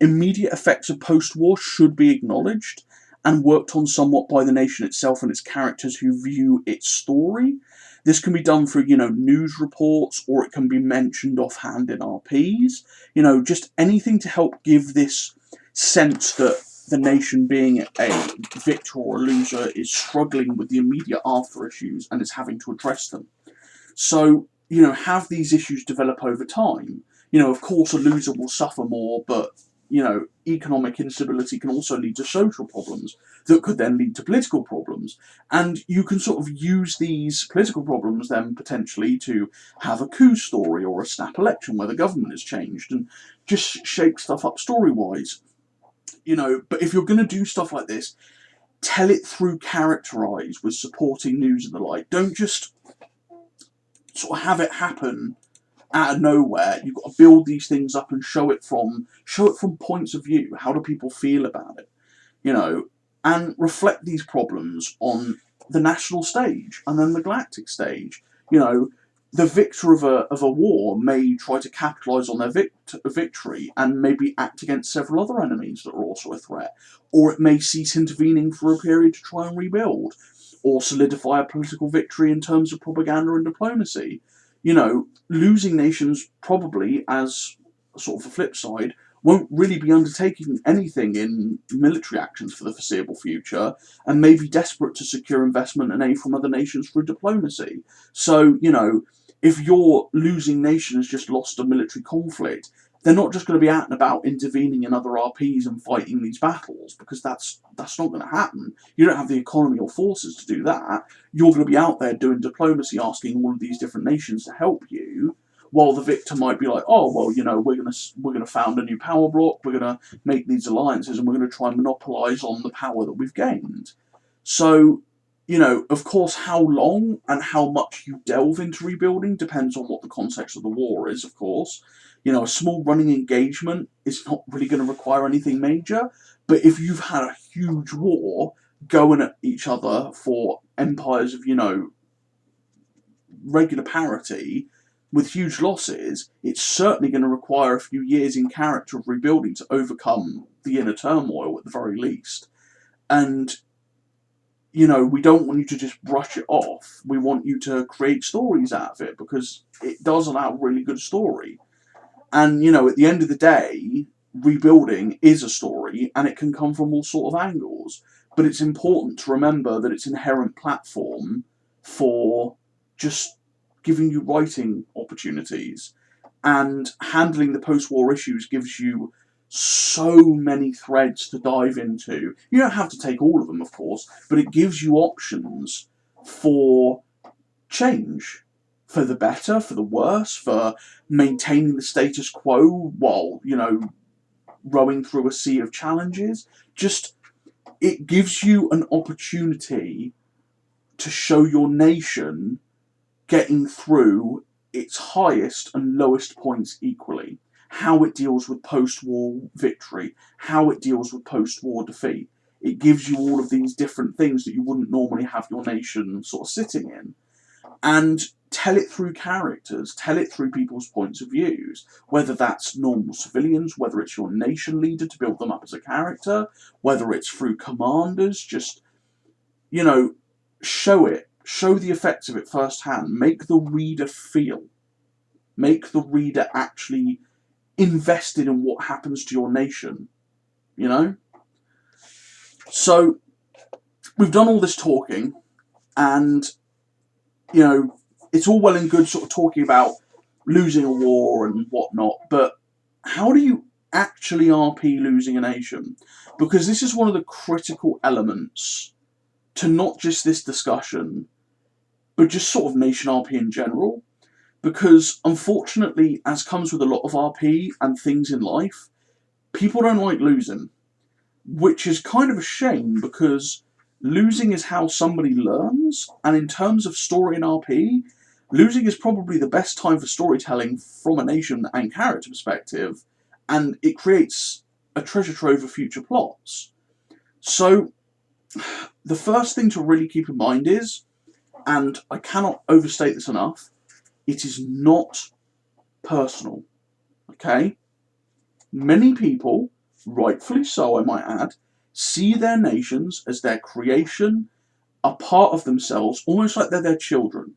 [SPEAKER 1] Immediate effects of post-war should be acknowledged and worked on somewhat by the nation itself and its characters who view its story. This can be done through, news reports, or it can be mentioned offhand in RPs. Just anything to help give this sense that the nation, being a victor or a loser, is struggling with the immediate after issues and is having to address them. So, have these issues develop over time. Of course, a loser will suffer more, but, economic instability can also lead to social problems that could then lead to political problems. And you can sort of use these political problems then potentially to have a coup story or a snap election where the government has changed and just shake stuff up story-wise. But if you're going to do stuff like this, tell it through characterise with supporting news and the like. Don't just sort of have it happen out of nowhere. You've got to build these things up and show it from points of view. How do people feel about it? And reflect these problems on the national stage and then the galactic stage. the victor of a war may try to capitalise on their victory and maybe act against several other enemies that are also a threat. Or it may cease intervening for a period to try and rebuild, or solidify a political victory in terms of propaganda and diplomacy. You know, losing nations probably, as sort of the flip side, won't really be undertaking anything in military actions for the foreseeable future, and may be desperate to secure investment and aid from other nations through diplomacy. So, you know, if your losing nation has just lost a military conflict, they're not just going to be out and about intervening in other RPs and fighting these battles, because that's not going to happen. You don't have the economy or forces to do that. You're going to be out there doing diplomacy, asking all of these different nations to help you, while the victor might be like, oh, well, you know, we're gonna found a new power block, we're gonna make these alliances, and we're gonna try and monopolise on the power that we've gained. So, you know, of course, how long and how much you delve into rebuilding depends on what the context of the war is, of course. You know, a small running engagement is not really going to require anything major, but if you've had a huge war going at each other for empires of, you know, regular parity, with huge losses, it's certainly going to require a few years in character of rebuilding to overcome the inner turmoil at the very least. And, you know, we don't want you to just brush it off. We want you to create stories out of it, because it does allow a really good story. And, you know, at the end of the day, rebuilding is a story, and it can come from all sort of angles. But it's important to remember that its inherent platform for just giving you writing opportunities and handling the post-war issues gives you so many threads to dive into. You don't have to take all of them, of course, but it gives you options for change, for the better, for the worse, for maintaining the status quo while, you know, rowing through a sea of challenges. Just, it gives you an opportunity to show your nation getting through its highest and lowest points equally. How it deals with post-war victory, how it deals with post-war defeat. It gives you all of these different things that you wouldn't normally have your nation sort of sitting in. And tell it through characters, tell it through people's points of views, whether that's normal civilians, whether it's your nation leader to build them up as a character, whether it's through commanders, just, you know, show it. Show the effects of it firsthand. Make the reader feel. Make the reader actually invested in what happens to your nation. You know? So, we've done all this talking, and, you know, it's all well and good sort of talking about losing a war and whatnot, but how do you actually RP losing a nation? Because this is one of the critical elements to not just this discussion, but just sort of nation RP in general. Because unfortunately, as comes with a lot of RP and things in life, people don't like losing. Which is kind of a shame, because losing is how somebody learns, and in terms of story and RP, losing is probably the best time for storytelling from a nation and character perspective, and it creates a treasure trove of future plots. So, the first thing to really keep in mind is, and I cannot overstate this enough, it is not personal, okay? Many people, rightfully so I might add, see their nations as their creation, a part of themselves, almost like they're their children.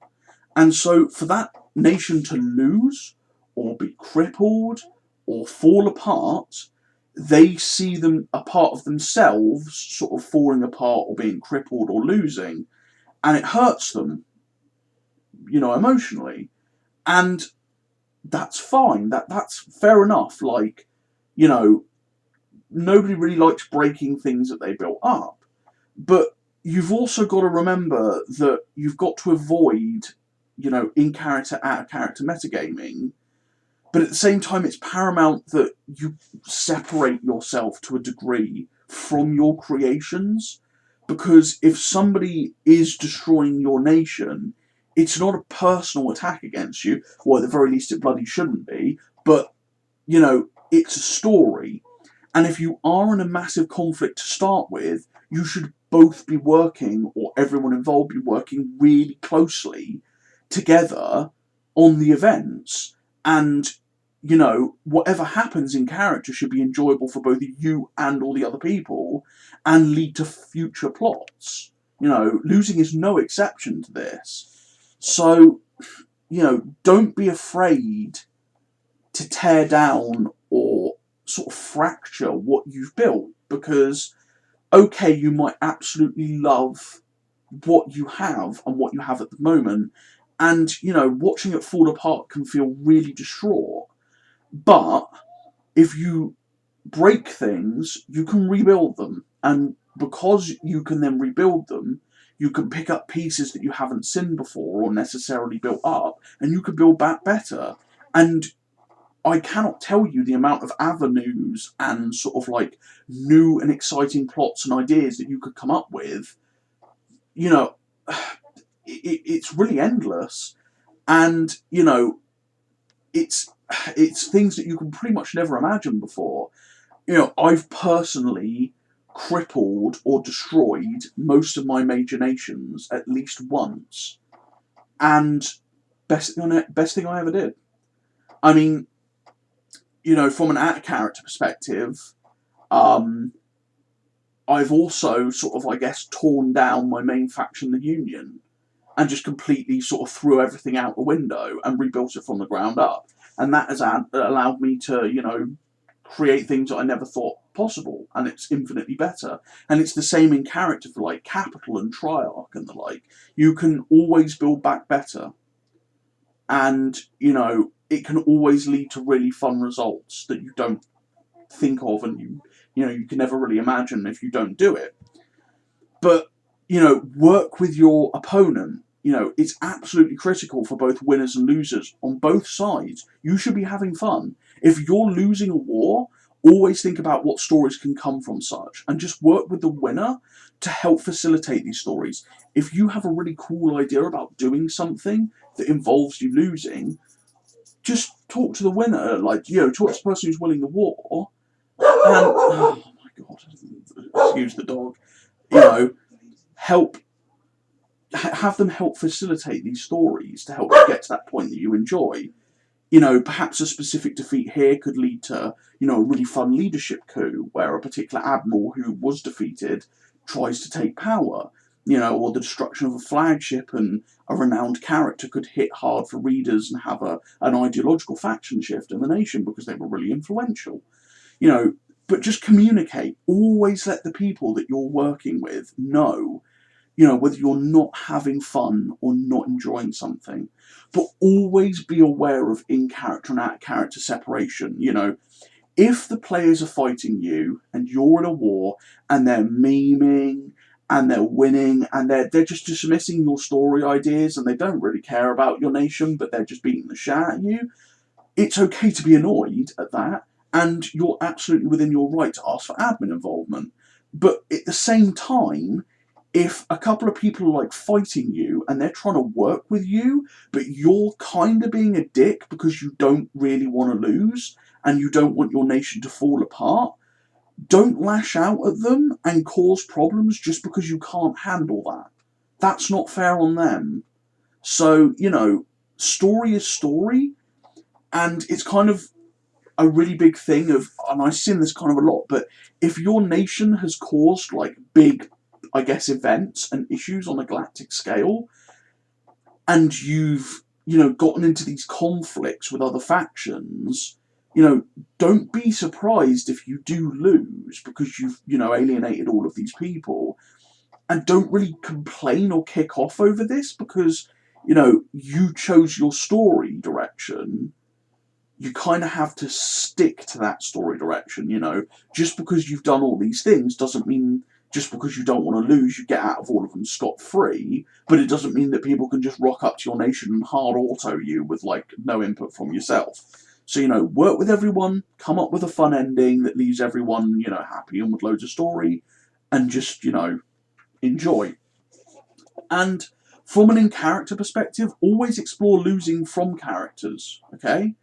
[SPEAKER 1] And so for that nation to lose, or be crippled, or fall apart, they see them a part of themselves sort of falling apart or being crippled or losing, and it hurts them, you know, emotionally. And that's fine, that's fair enough. Like, you know, nobody really likes breaking things that they built up. But you've also got to remember that you've got to avoid, you know, in-character, out-of-character metagaming. But at the same time, it's paramount that you separate yourself to a degree from your creations. Because if somebody is destroying your nation, it's not a personal attack against you, or at the very least it bloody shouldn't be, but, you know, it's a story. And if you are in a massive conflict to start with, you should both be working, or everyone involved be working really closely together on the events, and whatever happens in character should be enjoyable for both you and all the other people and lead to future plots. Losing is no exception to this. So, don't be afraid to tear down or sort of fracture what you've built, because, okay, you might absolutely love what you have and what you have at the moment, and, watching it fall apart can feel really distraught. But if you break things, you can rebuild them. And because you can then rebuild them, you can pick up pieces that you haven't seen before or necessarily built up, and you can build back better. And I cannot tell you the amount of avenues and sort of like new and exciting plots and ideas that you could come up with. It's really endless. And, it's things that you can pretty much never imagine before. I've personally crippled or destroyed most of my major nations at least once, and best thing I ever did. I mean, from an character perspective, I've also sort of, I guess, torn down my main faction, the Union, and just completely sort of threw everything out the window and rebuilt it from the ground up. And that has allowed me to, create things that I never thought possible, and it's infinitely better. And it's the same in character for like Capital and Triarch and the like. You can always build back better, and it can always lead to really fun results that you don't think of, and you can never really imagine if you don't do it. But work with your opponent. It's absolutely critical for both winners and losers on both sides. You should be having fun. If you're losing a war, always think about what stories can come from such, and just work with the winner to help facilitate these stories. If you have a really cool idea about doing something that involves you losing, just talk to the winner, talk to the person who's winning the war, and, oh my god, excuse the dog, help have them help facilitate these stories to help you get to that point that you enjoy. Perhaps a specific defeat here could lead to, a really fun leadership coup where a particular admiral who was defeated tries to take power, or the destruction of a flagship and a renowned character could hit hard for readers and have an ideological faction shift in the nation because they were really influential. But just communicate. Always let the people that you're working with know whether you're not having fun or not enjoying something. But always be aware of in-character and out-character separation. If the players are fighting you and you're in a war and they're memeing and they're winning and they're just dismissing your story ideas and they don't really care about your nation, but they're just beating the shit out of you, it's okay to be annoyed at that, and you're absolutely within your right to ask for admin involvement. But at the same time, if a couple of people are like fighting you and they're trying to work with you, but you're kind of being a dick because you don't really want to lose and you don't want your nation to fall apart, don't lash out at them and cause problems just because you can't handle that. That's not fair on them. So, story is story, and it's kind of a really big thing of, and I've seen this kind of a lot, but if your nation has caused like big, I guess, events and issues on a galactic scale, and you've, gotten into these conflicts with other factions, don't be surprised if you do lose because you've, alienated all of these people, and don't really complain or kick off over this because, you chose your story direction. You kind of have to stick to that story direction, Just because you've done all these things doesn't mean just because you don't want to lose, you get out of all of them scot-free, but it doesn't mean that people can just rock up to your nation and hard auto you with, no input from yourself. So, work with everyone, come up with a fun ending that leaves everyone, happy and with loads of story, and just, enjoy. And from an in-character perspective, always explore losing from characters, okay?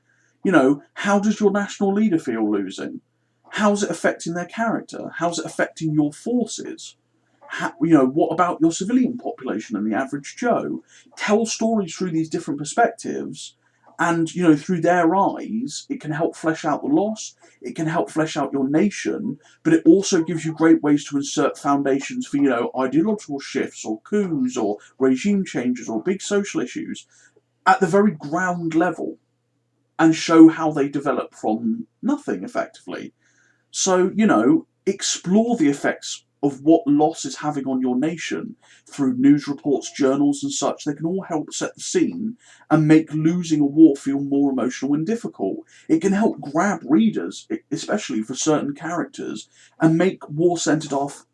[SPEAKER 1] How does your national leader feel losing? How's it affecting their character? How's it affecting your forces? What about your civilian population and the average Joe? Tell stories through these different perspectives, And, you know, through their eyes, it can help flesh out the loss, it can help flesh out your nation, but it also gives you great ways to insert foundations for, you know, ideological shifts or coups or regime changes or big social issues at the very ground level and show how they develop from nothing, effectively. So, you know, explore the effects of what loss is having on your nation through news reports, journals, and such. They can all help set the scene and make losing a war feel more emotional and difficult. It can help grab readers, especially for certain characters, and make war-centered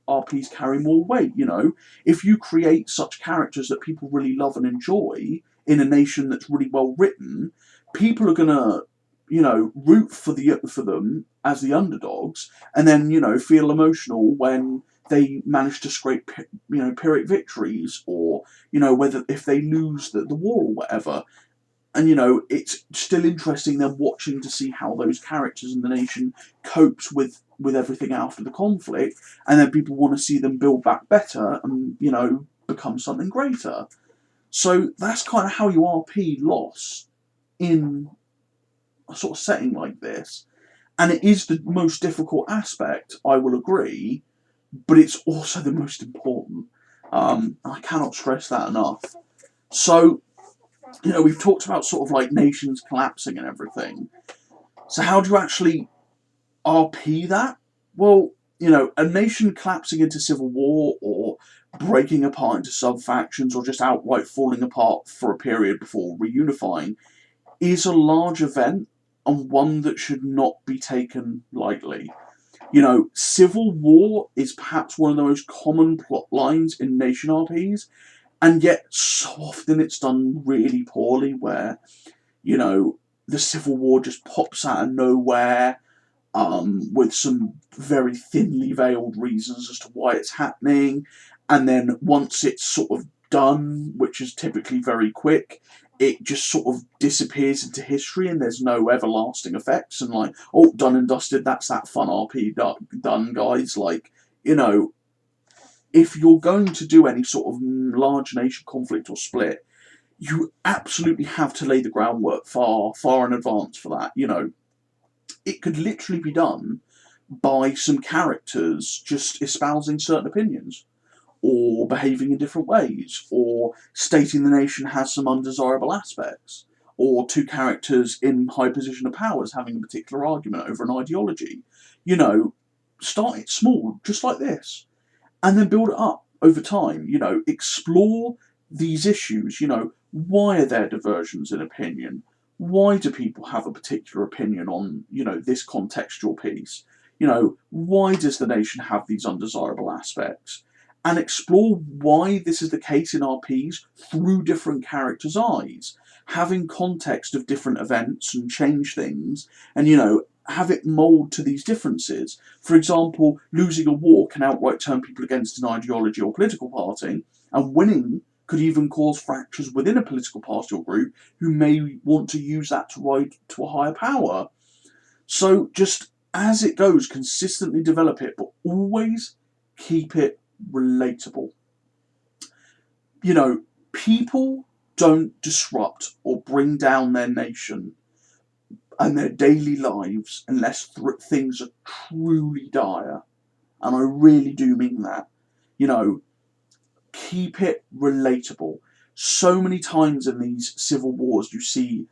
[SPEAKER 1] RPs carry more weight. You know, if you create such characters that people really love and enjoy in a nation that's really well written, people are gonna, you know, root for them as the underdogs, and then, you know, feel emotional when they manage to scrape, you know, Pyrrhic victories, or, you know, whether if they lose the war or whatever. And, you know, it's still interesting then watching to see how those characters in the nation copes with everything after the conflict, and then people want to see them build back better and, you know, become something greater. So that's kind of how you RP loss in a sort of setting like this. And it is the most difficult aspect, I will agree, but it's also the most important. I cannot stress that enough. So, you know, we've talked about sort of like nations collapsing and everything. So how do you actually RP that? Well, you know, a nation collapsing into civil war or breaking apart into sub-factions or just outright falling apart for a period before reunifying is a large event and one that should not be taken lightly. You know, civil war is perhaps one of the most common plot lines in nation RPs, and yet so often it's done really poorly where, you know, the civil war just pops out of nowhere, with some very thinly veiled reasons as to why it's happening, and then once it's sort of done, which is typically very quick, it just sort of disappears into history and there's no everlasting effects, and like, oh, done and dusted, that's that fun RP done, guys. Like, you know, if you're going to do any sort of large nation conflict or split, you absolutely have to lay the groundwork far, far in advance for that. You know, it could literally be done by some characters just espousing certain opinions, or behaving in different ways, or stating the nation has some undesirable aspects, or two characters in high position of powers having a particular argument over an ideology. You know, start it small, just like this, and then build it up over time. You know, explore these issues. You know, why are there diversions in opinion? Why do people have a particular opinion on, you know, this contextual piece? You know, why does the nation have these undesirable aspects? And explore why this is the case in RPs through different characters' eyes, having context of different events and change things, and, you know, have it mould to these differences. For example, losing a war can outright turn people against an ideology or political party, and winning could even cause fractures within a political party or group who may want to use that to ride to a higher power. So just as it goes, consistently develop it, but always keep it relatable. You know, people don't disrupt or bring down their nation and their daily lives unless things are truly dire. And I really do mean that. You know, keep it relatable. So many times in these civil wars, you see,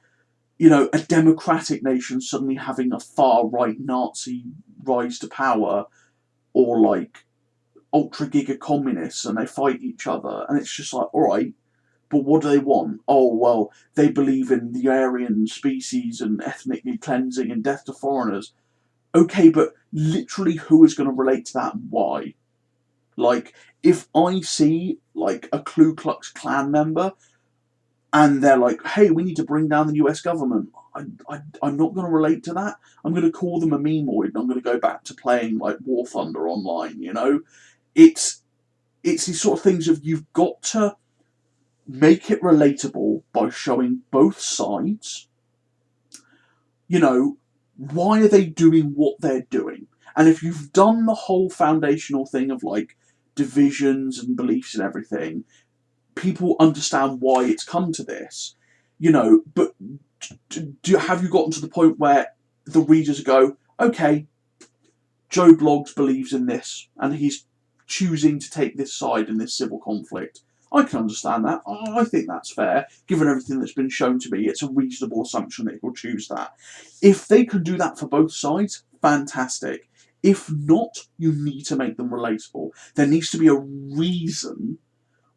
[SPEAKER 1] you know, a democratic nation suddenly having a far right Nazi rise to power, or like ultra giga communists, and they fight each other, and it's just like, all right, but what do they want? Oh, well, they believe in the Aryan species and ethnically cleansing and death to foreigners. Okay, but literally who is going to relate to that and why? Like, if I see, like, a Ku Klux Klan member and they're like, hey, we need to bring down the US government, I'm not going to relate to that. I'm going to call them a memoid and I'm going to go back to playing, like, War Thunder online, you know? It's these sort of things of you've got to make it relatable by showing both sides. You know, why are they doing what they're doing? And if you've done the whole foundational thing of like divisions and beliefs and everything, people understand why it's come to this. You know, but have you gotten to the point where the readers go, okay, Joe Bloggs believes in this, and he's choosing to take this side in this civil conflict? I can understand that. I think that's fair. Given everything that's been shown to me, it's a reasonable assumption that he'll choose that. If they can do that for both sides, fantastic. If not, you need to make them relatable. There needs to be a reason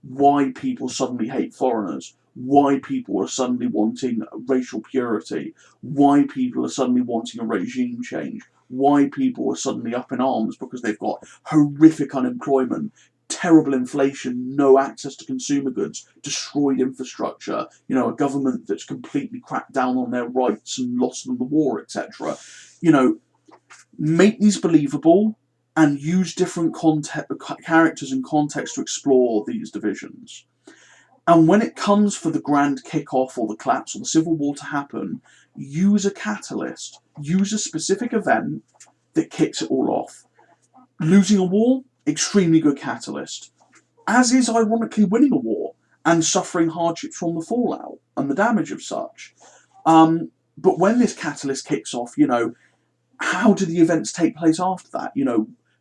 [SPEAKER 1] why people suddenly hate foreigners, why people are suddenly wanting racial purity, why people are suddenly wanting a regime change, why people are suddenly up in arms because they've got horrific unemployment, terrible inflation, no access to consumer goods, destroyed infrastructure, a government that's completely cracked down on their rights and lost them the war, etc. Make these believable and use different characters and context to explore these divisions. And when it comes for the grand kick-off or the collapse or the civil war to happen, use a catalyst. Use a specific event that kicks it all off. Losing a war, extremely good catalyst. As is, ironically, winning a war and suffering hardships from the fallout and the damage of such. But when this catalyst kicks off, how do the events take place after that?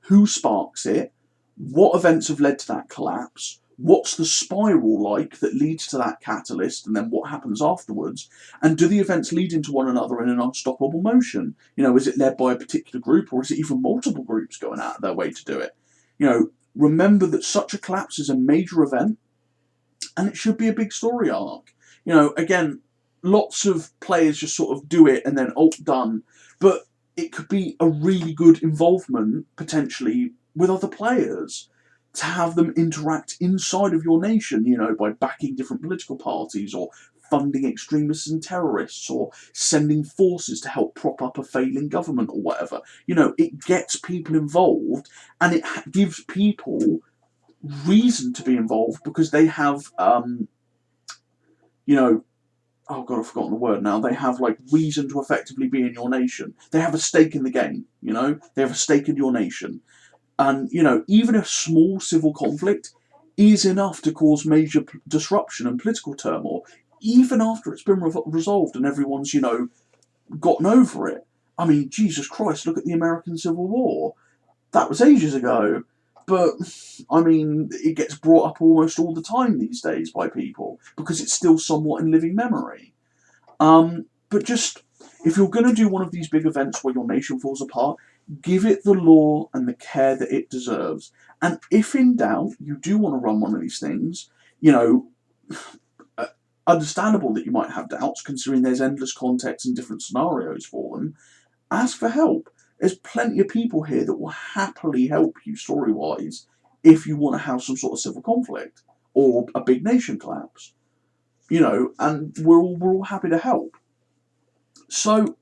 [SPEAKER 1] Who sparks it? What events have led to that collapse? What's the spiral like that leads to that catalyst, and then what happens afterwards? And do the events lead into one another in an unstoppable motion? Is it led by a particular group, or is it even multiple groups going out of their way to do it? Remember that such a collapse is a major event, and it should be a big story arc. Again, lots of players just sort of do it and then, done. But it could be a really good involvement, potentially, with other players, to have them interact inside of your nation, by backing different political parties, or funding extremists and terrorists, or sending forces to help prop up a failing government, or whatever. It gets people involved, and it gives people reason to be involved, because they have, oh god, I've forgotten the word now. They have reason to effectively be in your nation. They have a stake in the game. They have a stake in your nation, and even a small civil conflict is enough to cause major disruption and political turmoil, even after it's been resolved and everyone's gotten over it. I mean, Jesus Christ! Look at the American Civil War. That was ages ago. But, I mean, it gets brought up almost all the time these days by people, because it's still somewhat in living memory. But just, if you're going to do one of these big events where your nation falls apart, give it the lore and the care that it deserves. And if in doubt, you do want to run one of these things, understandable that you might have doubts, considering there's endless context and different scenarios for them. Ask for help. There's plenty of people here that will happily help you story-wise if you want to have some sort of civil conflict or a big nation collapse. And we're all happy to help. So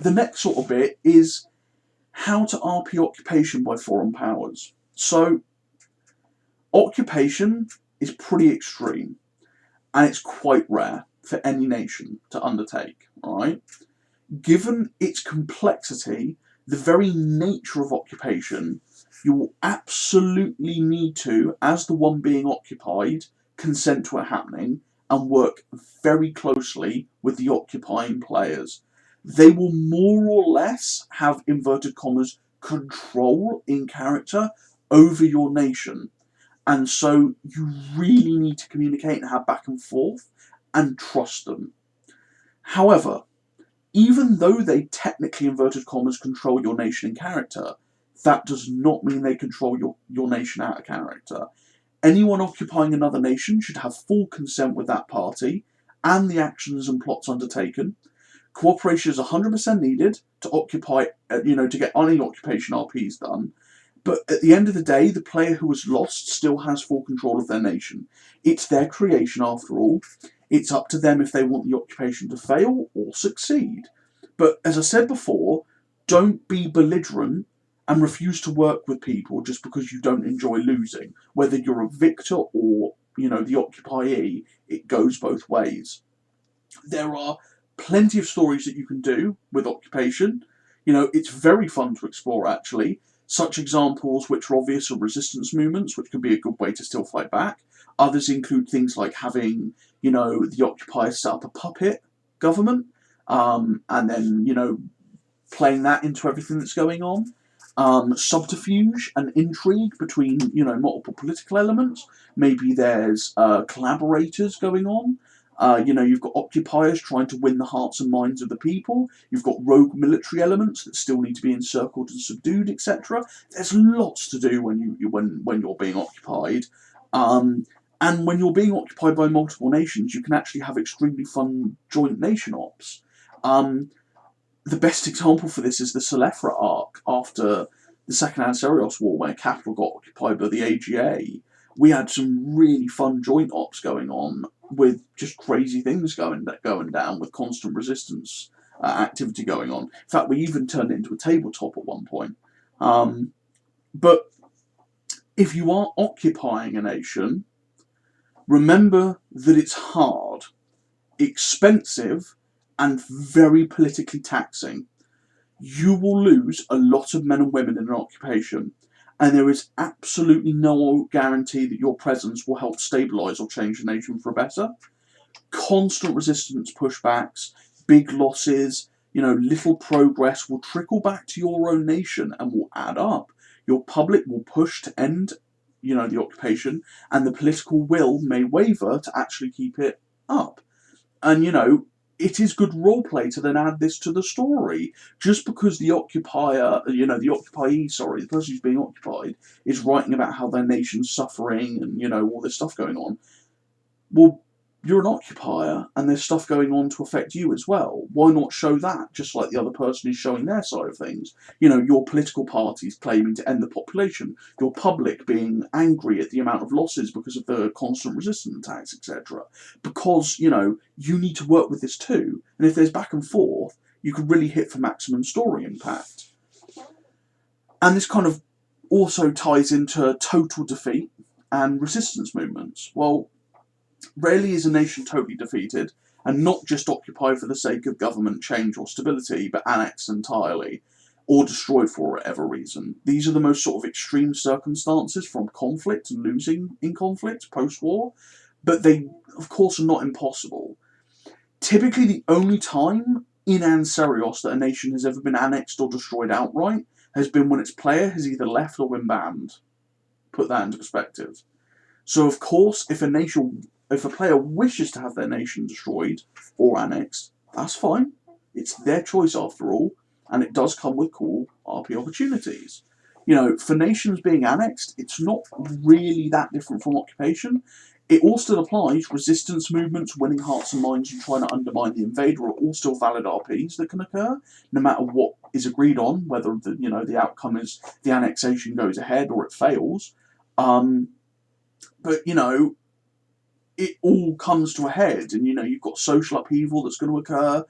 [SPEAKER 1] the next sort of bit is how to RP occupation by foreign powers. So occupation is pretty extreme, and it's quite rare for any nation to undertake, alright? Given its complexity, the very nature of occupation, you will absolutely need to, as the one being occupied, consent to it happening and work very closely with the occupying players. They will more or less have, inverted commas, control in character over your nation. And so you really need to communicate and have back and forth and trust them. However, even though they technically, inverted commas, control your nation in character, that does not mean they control your nation out of character. Anyone occupying another nation should have full consent with that party and the actions and plots undertaken. Cooperation is 100% needed to occupy, to get any occupation RPs done. But at the end of the day, the player who was lost still has full control of their nation. It's their creation after all. It's up to them if they want the occupation to fail or succeed. But as I said before, don't be belligerent and refuse to work with people just because you don't enjoy losing. Whether you're a victor or, the occupyee, it goes both ways. There are plenty of stories that you can do with occupation. It's very fun to explore, actually. Such examples which are obvious are resistance movements, which can be a good way to still fight back. Others include things like having, the occupiers set up a puppet government, and then, playing that into everything that's going on. Subterfuge and intrigue between, multiple political elements. Maybe there's collaborators going on. You've got occupiers trying to win the hearts and minds of the people. You've got rogue military elements that still need to be encircled and subdued, etc. There's lots to do when you're being occupied. And when you're being occupied by multiple nations, you can actually have extremely fun joint nation ops. The best example for this is the Selefra arc after the Second Ancerious War, where Capital got occupied by the AGA. We had some really fun joint ops going on with just crazy things going down with constant resistance activity going on. In fact, we even turned it into a tabletop at one point. But if you are occupying a nation, remember that it's hard, expensive, and very politically taxing. You will lose a lot of men and women in an occupation, and there is absolutely no guarantee that your presence will help stabilise or change the nation for better. Constant resistance pushbacks, big losses, little progress will trickle back to your own nation and will add up. Your public will push to end, the occupation, and the political will may waver to actually keep it up. And, it is good roleplay to then add this to the story. Just because the occupier, the occupiee, the person who's being occupied, is writing about how their nation's suffering and, all this stuff going on, well, you're an occupier and there's stuff going on to affect you as well. Why not show that, just like the other person is showing their side of things? Your political parties claiming to end the population, your public being angry at the amount of losses because of the constant resistance attacks, etc. Because, you need to work with this too. And if there's back and forth, you could really hit for maximum story impact. And this kind of also ties into total defeat and resistance movements. Well, rarely is a nation totally defeated, and not just occupied for the sake of government change or stability, but annexed entirely, or destroyed for whatever reason. These are the most sort of extreme circumstances from conflict and losing in conflict, post-war, but they, of course, are not impossible. Typically, the only time in Ancerious that a nation has ever been annexed or destroyed outright has been when its player has either left or been banned. Put that into perspective. So, of course, if a player wishes to have their nation destroyed or annexed, that's fine. It's their choice after all, and it does come with cool RP opportunities. For nations being annexed, it's not really that different from occupation. It all still applies. Resistance movements, winning hearts and minds, and trying to undermine the invader are all still valid RPs that can occur, no matter what is agreed on, whether the outcome is the annexation goes ahead or it fails. But it all comes to a head, and you've got social upheaval that's going to occur,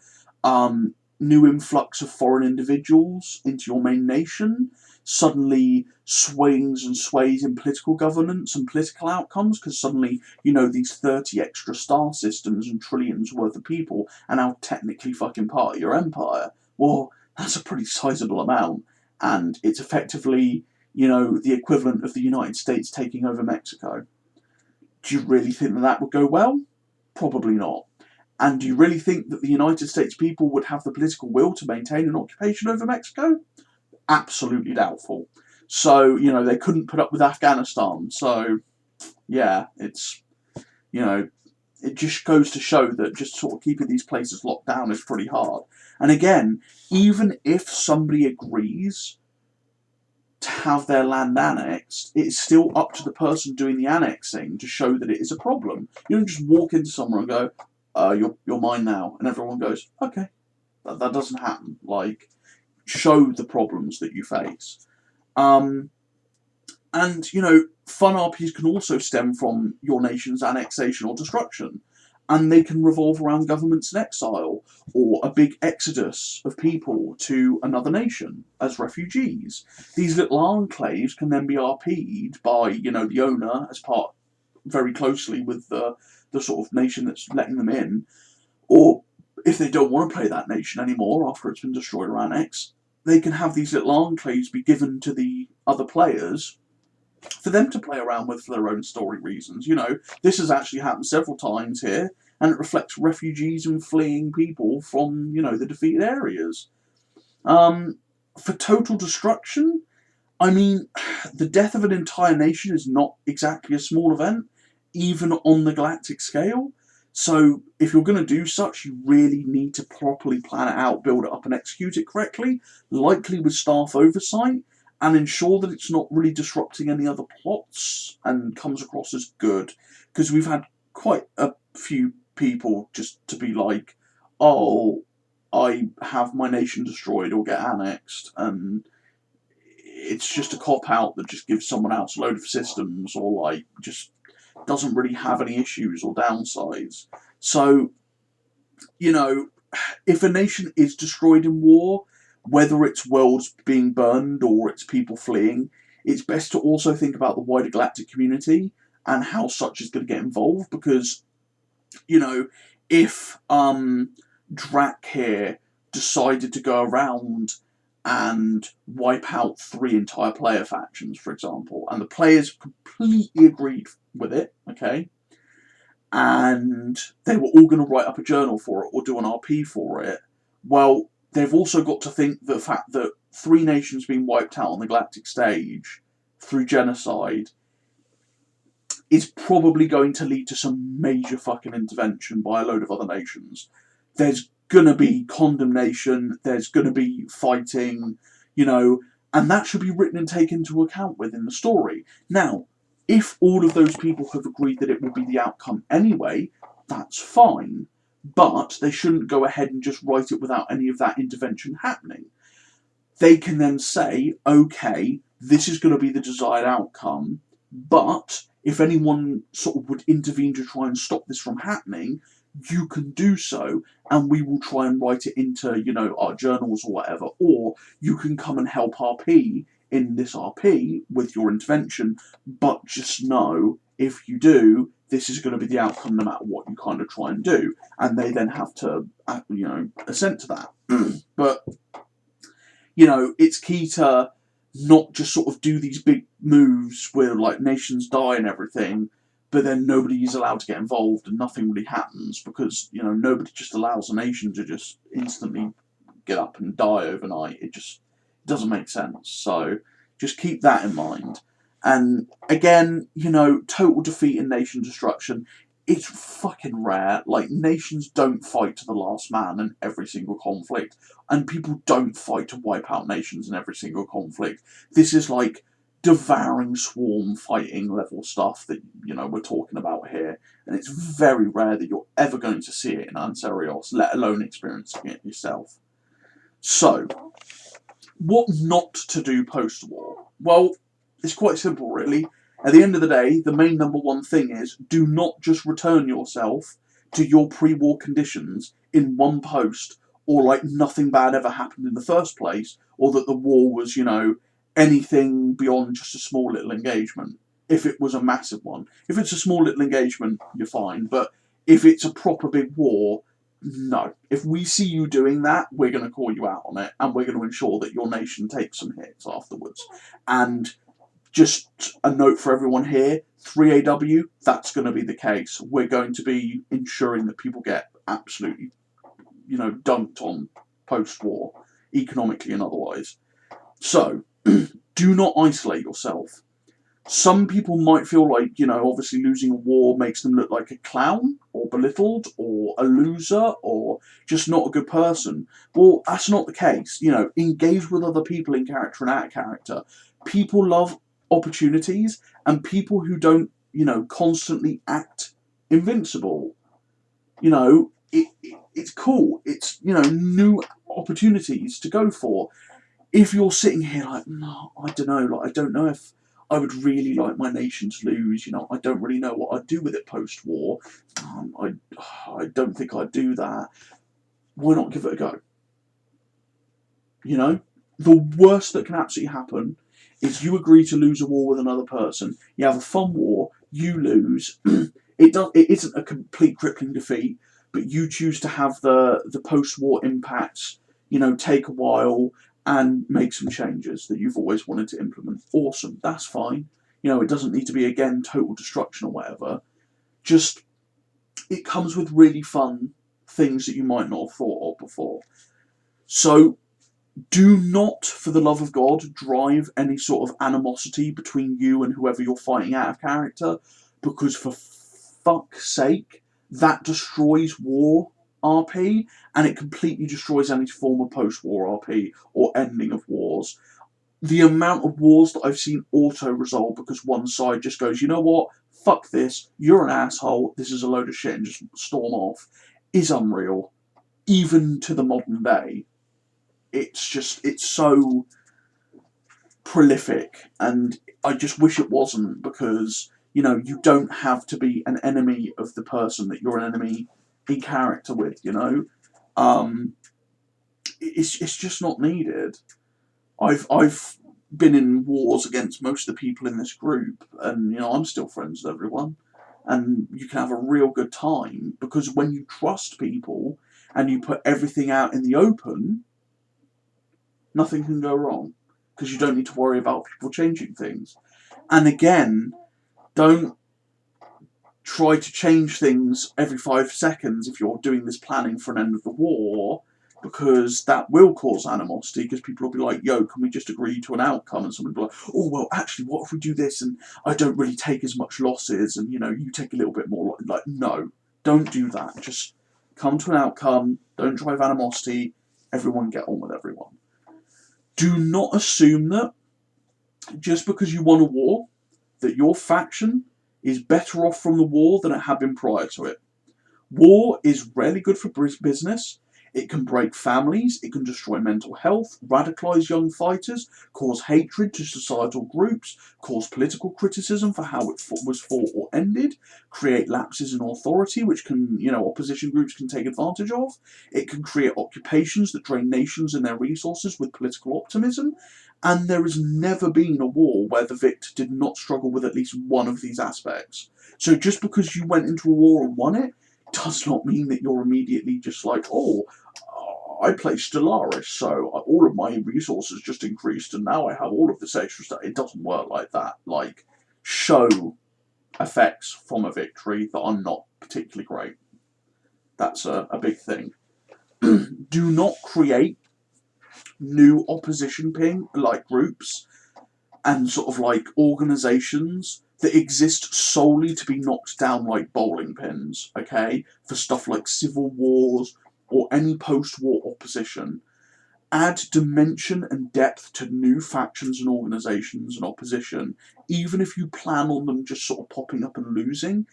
[SPEAKER 1] new influx of foreign individuals into your main nation, suddenly swings and sways in political governance and political outcomes, because suddenly, these 30 extra star systems and trillions worth of people are now technically fucking part of your empire. Well, that's a pretty sizable amount, and it's effectively, the equivalent of the United States taking over Mexico. Do you really think that would go well? Probably not. And do you really think that the United States people would have the political will to maintain an occupation over Mexico? Absolutely doubtful. So, they couldn't put up with Afghanistan. So, yeah, it's, it just goes to show that just sort of keeping these places locked down is pretty hard. And again, even if somebody agrees to have their land annexed, it's still up to the person doing the annexing to show that it is a problem. You don't just walk into somewhere and go, you're mine now, and everyone goes, okay. That doesn't happen. Show the problems that you face. And, fun RPs can also stem from your nation's annexation or destruction. And they can revolve around governments in exile, or a big exodus of people to another nation as refugees. These little enclaves can then be RP'd by, the owner as part very closely with the sort of nation that's letting them in. Or if they don't want to play that nation anymore after it's been destroyed or annexed, they can have these little enclaves be given to the other players for them to play around with for their own story reasons. This has actually happened several times here, and it reflects refugees and fleeing people from, the defeated areas. For total destruction, I mean, the death of an entire nation is not exactly a small event, even on the galactic scale. So, if you're going to do such, you really need to properly plan it out, build it up, and execute it correctly, likely with staff oversight, and ensure that it's not really disrupting any other plots and comes across as good. Because we've had quite a few people just to be like, oh, I have my nation destroyed or get annexed, and it's just a cop out that just gives someone else a load of systems, or like just doesn't really have any issues or downsides. So, if a nation is destroyed in war, whether it's worlds being burned or it's people fleeing, it's best to also think about the wider galactic community and how such is going to get involved, because, if Drac here decided to go around and wipe out 3 entire player factions, for example, and the players completely agreed with it, okay, and they were all going to write up a journal for it or do an RP for it, well, they've also got to think the fact that 3 nations being wiped out on the galactic stage through genocide is probably going to lead to some major fucking intervention by a load of other nations. There's going to be condemnation, there's going to be fighting, and that should be written and taken into account within the story. Now, if all of those people have agreed that it will be the outcome anyway, that's fine. But they shouldn't go ahead and just write it without any of that intervention happening. They can then say, okay, this is going to be the desired outcome, but if anyone sort of would intervene to try and stop this from happening, you can do so, and we will try and write it into, our journals or whatever, or you can come and help RP in this RP with your intervention, but just know, if you do, this is going to be the outcome no matter what you kind of try and do, and they then have to, assent to that. But, it's key to not just sort of do these big moves where, like, nations die and everything, but then nobody is allowed to get involved and nothing really happens, because, nobody just allows a nation to just instantly get up and die overnight. It just doesn't make sense. So just keep that in mind. And again, total defeat and nation destruction, it's fucking rare. Like, nations don't fight to the last man in every single conflict, and people don't fight to wipe out nations in every single conflict. This is like devouring swarm fighting level stuff that, we're talking about here, and it's very rare that you're ever going to see it in Ancerious, let alone experiencing it yourself. So, what not to do post-war? Well, it's quite simple, really. At the end of the day, the main number one thing is, do not just return yourself to your pre-war conditions in one post, or like nothing bad ever happened in the first place, or that the war was, anything beyond just a small little engagement, if it was a massive one. If it's a small little engagement, you're fine, but if it's a proper big war, no. If we see you doing that, we're going to call you out on it, and we're going to ensure that your nation takes some hits afterwards. And just a note for everyone here, 3AW, that's going to be the case. We're going to be ensuring that people get absolutely, dunked on post-war, economically and otherwise. So, do not isolate yourself. Some people might feel like, obviously losing a war makes them look like a clown, or belittled, or a loser, or just not a good person. Well, that's not the case. Engage with other people in character and out of character. People love opportunities, and people who don't, constantly act invincible. It's cool. It's, new opportunities to go for. If you're sitting here like, no, I don't know, like, I don't know if I would really like my nation to lose, I don't really know what I'd do with it post-war, I don't think I'd do that, why not give it a go? The worst that can absolutely happen is you agree to lose a war with another person, you have a fun war, you lose, it isn't a complete crippling defeat, but you choose to have the post-war impacts, take a while, and make some changes that you've always wanted to implement. Awesome, that's fine. It doesn't need to be, again, total destruction or whatever. Just it comes with really fun things that you might not have thought of before. So do not, for the love of God, drive any sort of animosity between you and whoever you're fighting out of character, because for fuck's sake, that destroys war RP, and it completely destroys any form of post-war RP or ending of wars. The amount of wars that I've seen auto-resolve because one side just goes, you know what, fuck this, you're an asshole, this is a load of shit, and just storm off, is unreal, even to the modern day. It's so prolific, and I just wish it wasn't, because, you know, you don't have to be an enemy of the person that you're an enemy in character with, you know? It's just not needed. I've been in wars against most of the people in this group, and, you know, I'm still friends with everyone, and you can have a real good time, because when you trust people and you put everything out in the open, nothing can go wrong, because you don't need to worry about people changing things. And again, don't try to change things every 5 seconds if you're doing this planning for an end of the war, because that will cause animosity, because people will be like, yo, can we just agree to an outcome? And somebody will be like, oh, well, actually, what if we do this and I don't really take as much losses and, you know, you take a little bit more. Like, no, don't do that. Just come to an outcome. Don't drive animosity. Everyone get on with everyone. Do not assume that just because you won a war, that your faction is better off from the war than it had been prior to it. War is rarely good for business. It can break families, it can destroy mental health, radicalise young fighters, cause hatred to societal groups, cause political criticism for how it was fought or ended, create lapses in authority which can, you know, opposition groups can take advantage of. It can create occupations that drain nations and their resources with political optimism. And there has never been a war where the victor did not struggle with at least one of these aspects. So just because you went into a war and won it, does not mean that you're immediately just like, oh, I play Stellaris, so all of my resources just increased and now I have all of this extra stuff. It doesn't work like that. Like, show effects from a victory that are not particularly great. That's a big thing. Do not create new opposition groups and sort of like organisations that exist solely to be knocked down like bowling pins, okay, for stuff like civil wars or any post-war opposition. Add dimension and depth to new factions and organisations and opposition, even if you plan on them just sort of popping up and losing.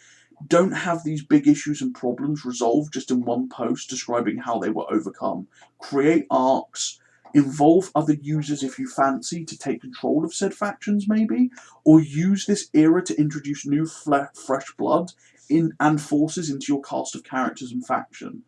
[SPEAKER 1] Don't have these big issues and problems resolved just in one post describing how they were overcome. Create arcs, involve other users if you fancy to take control of said factions maybe, or use this era to introduce new fresh blood and forces into your cast of characters and faction.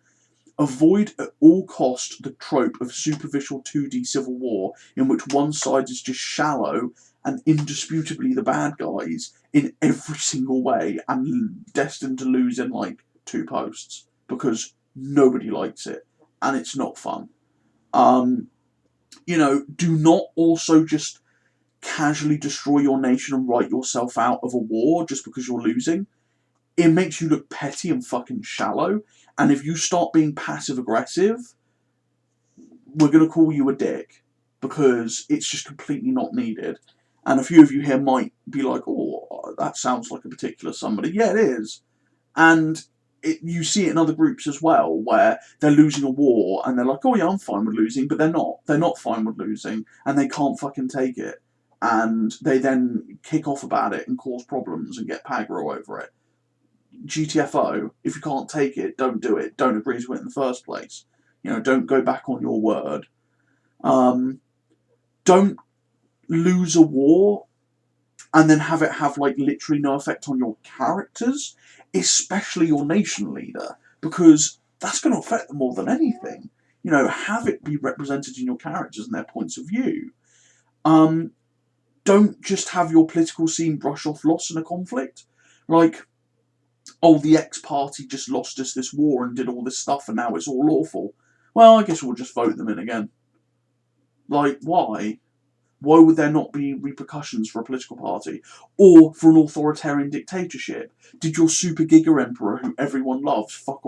[SPEAKER 1] Avoid at all cost the trope of superficial 2D civil war in which one side is just shallow and indisputably the bad guys in every single way and destined to lose in like 2 posts, because nobody likes it and it's not fun. You know, do not also just casually destroy your nation and write yourself out of a war just because you're losing. It makes you look petty and fucking shallow, and if you start being passive aggressive, we're going to call you a dick, because it's just completely not needed. And a few of you here might be like, oh, that sounds like a particular somebody. Yeah, it is. And you see it in other groups as well, where they're losing a war, and they're like, oh yeah, I'm fine with losing, but they're not. They're not fine with losing, and they can't fucking take it. And they then kick off about it and cause problems and get Pagro over it. GTFO, if you can't take it, don't do it. Don't agree to it in the first place. You know, don't go back on your word. Don't lose a war and then have it have like literally no effect on your characters, especially your nation leader, because that's going to affect them more than anything. You know, have it be represented in your characters and their points of view. Don't just have your political scene brush off loss in a conflict. Like, oh, the X party just lost us this war and did all this stuff and now it's all awful. Well, I guess we'll just vote them in again. Like, why? Why would there not be repercussions for a political party? Or for an authoritarian dictatorship? Did your super giga emperor, who everyone loves, fuck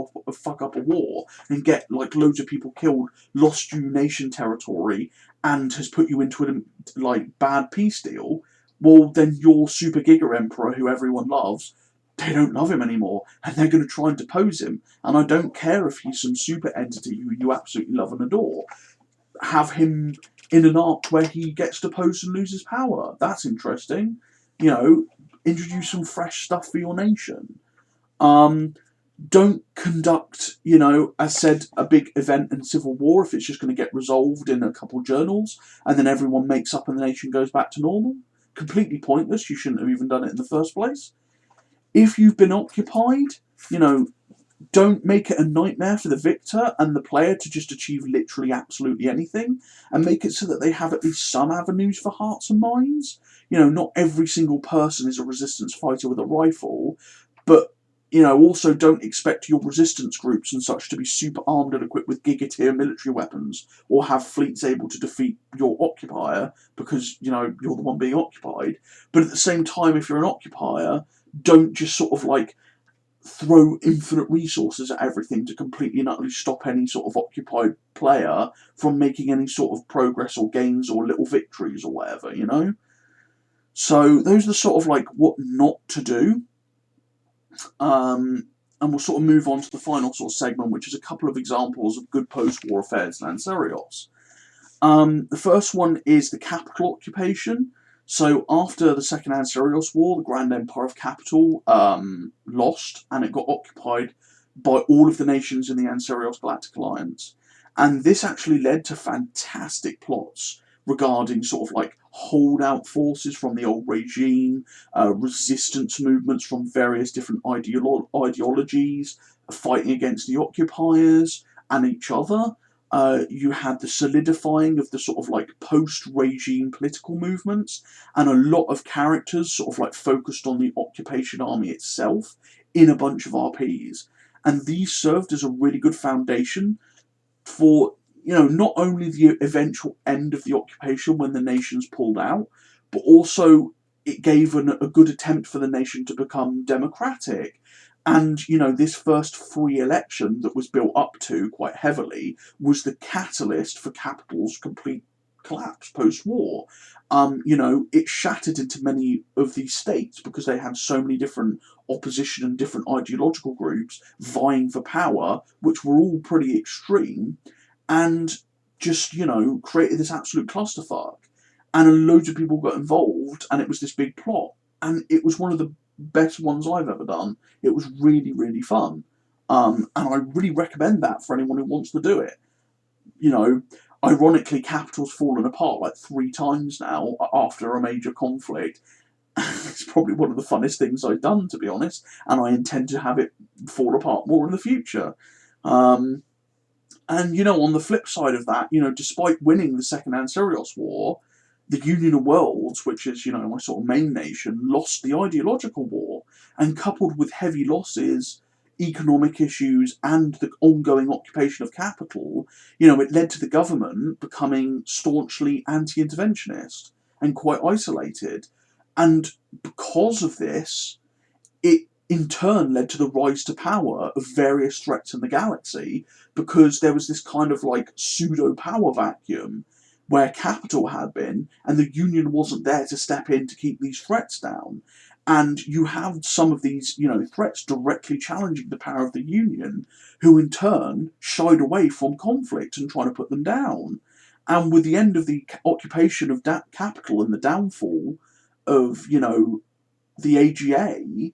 [SPEAKER 1] up a war and get like loads of people killed, lost you nation territory, and has put you into a like bad peace deal? Well, then your super giga emperor, who everyone loves, they don't love him anymore, and they're going to try and depose him. And I don't care if he's some super entity who you absolutely love and adore. Have him in an arc where he gets deposed and loses power. That's interesting. You know, introduce some fresh stuff for your nation. Um, don't conduct, as said, a big event in civil war if it's just going to get resolved in a couple of journals and then everyone makes up and the nation goes back to normal. Completely pointless. You shouldn't have even done it in the first place. If you've been occupied, you know, don't make it a nightmare for the victor and the player to just achieve literally absolutely anything, and make it so that they have at least some avenues for hearts and minds. Not every single person is a resistance fighter with a rifle, but also don't expect your resistance groups and such to be super armed and equipped with giga-tier military weapons or have fleets able to defeat your occupier because, you're the one being occupied. But at the same time, if you're an occupier, don't just sort of like throw infinite resources at everything to completely and utterly stop any sort of occupied player from making any sort of progress or gains or little victories or whatever. So those are the sort of like what not to do. And we'll sort of move on to the final sort of segment, which is a couple of examples of good post-war affairs in Ancerios. The first one is the capital occupation. So after the Second Ancerios War, the Grand Empire of Capital lost, and it got occupied by all of the nations in the Ancerios Galactic Alliance. And this actually led to fantastic plots regarding sort of like holdout forces from the old regime, resistance movements from various different ideologies, fighting against the occupiers and each other. You had the solidifying of the sort of like post-regime political movements, and a lot of characters sort of like focused on the occupation army itself in a bunch of RPs. And these served as a really good foundation for, not only the eventual end of the occupation when the nations pulled out, but also it gave a good attempt for the nation to become democratic. And, this first free election that was built up to quite heavily was the catalyst for Capital's complete collapse post-war. It shattered into many of these states because they had so many different opposition and different ideological groups vying for power, which were all pretty extreme, and just, created this absolute clusterfuck. And loads of people got involved, and it was this big plot. And it was one of the best ones I've ever done. It was really, really fun. And I really recommend that for anyone who wants to do it. Ironically, Capital's fallen apart like 3 times now after a major conflict. It's probably one of the funnest things I've done, to be honest, and I intend to have it fall apart more in the future. And, on the flip side of that, despite winning the Second Ancerios War, the Union of Worlds, which is, my sort of main nation, lost the ideological war, and coupled with heavy losses, economic issues, and the ongoing occupation of capital, it led to the government becoming staunchly anti-interventionist and quite isolated. And because of this, it in turn led to the rise to power of various threats in the galaxy, because there was this kind of like pseudo-power vacuum where capital had been, and the Union wasn't there to step in to keep these threats down. And you have some of these, threats directly challenging the power of the Union, who in turn shied away from conflict and trying to put them down. And with the end of the occupation of capital and the downfall of, the AGA,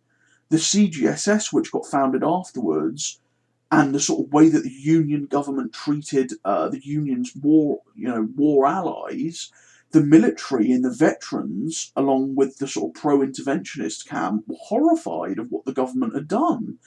[SPEAKER 1] the CGSS, which got founded afterwards, and the sort of way that the Union government treated the Union's war allies, the military and the veterans, along with the sort of pro-interventionist camp, were horrified of what the government had done,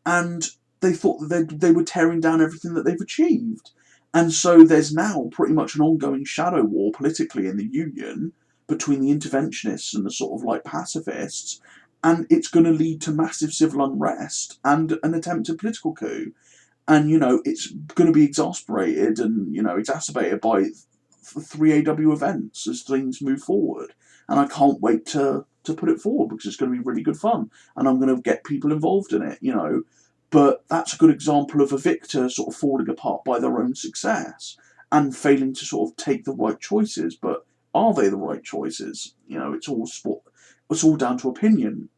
[SPEAKER 1] and they thought that they were tearing down everything that they've achieved. And so there's now pretty much an ongoing shadow war politically in the Union between the interventionists and the sort of like pacifists, and it's going to lead to massive civil unrest and an attempted political coup. And, it's going to be exasperated and, exacerbated by 3AW events as things move forward. And I can't wait to put it forward because it's going to be really good fun. And I'm going to get people involved in it, But that's a good example of a victor sort of falling apart by their own success and failing to sort of take the right choices. But are they the right choices? It's all down to opinion.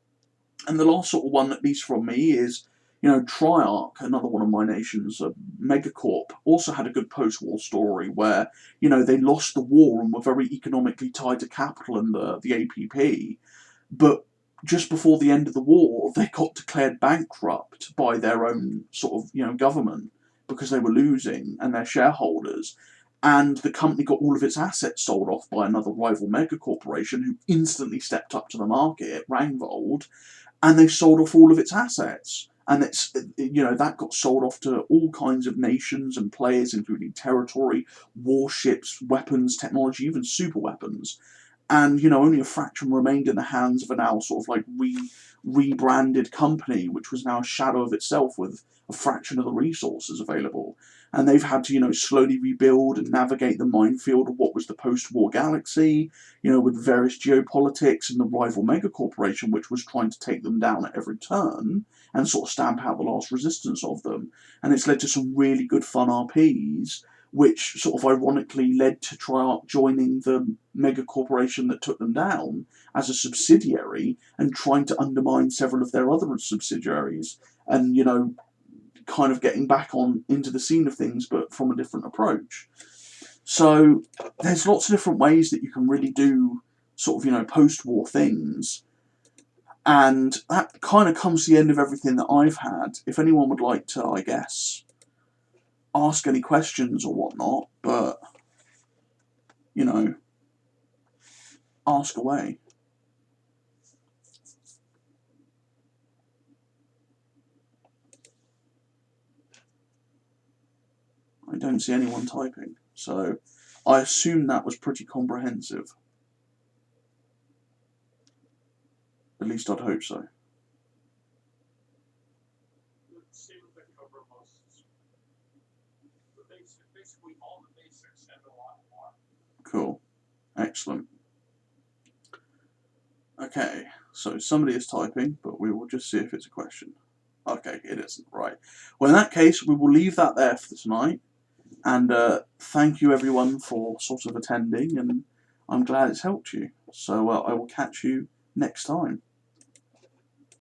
[SPEAKER 1] And the last sort of one, at least from me, is Triarch, another one of my nations, a megacorp, also had a good post-war story where they lost the war and were very economically tied to capital and the APP, but just before the end of the war, they got declared bankrupt by their own sort of government because they were losing and their shareholders. And the company got all of its assets sold off by another rival mega corporation who instantly stepped up to the market, Rangvold, and they sold off all of its assets. And that got sold off to all kinds of nations and players, including territory, warships, weapons, technology, even super weapons. And only a fraction remained in the hands of a now sort of like rebranded company, which was now a shadow of itself with a fraction of the resources available. And they've had to slowly rebuild and navigate the minefield of what was the post-war galaxy, with various geopolitics and the rival megacorporation, which was trying to take them down at every turn and sort of stamp out the last resistance of them. And it's led to some really good fun RPs, which sort of ironically led to Triarch joining the mega corporation that took them down as a subsidiary and trying to undermine several of their other subsidiaries, and kind of getting back on into the scene of things, but from a different approach. So there's lots of different ways that you can really do sort of post-war things. And that kind of comes to the end of everything that I've had. If anyone would like to, I guess, ask any questions or whatnot, but ask away. I don't see anyone typing, so I assume that was pretty comprehensive. At least I'd hope so. Cool. Excellent. Okay, so somebody is typing, but we will just see if it's a question. Okay, it isn't. Right. Well, in that case, we will leave that there for tonight. And thank you, everyone, for sort of attending, and I'm glad it's helped you. So I will catch you next time.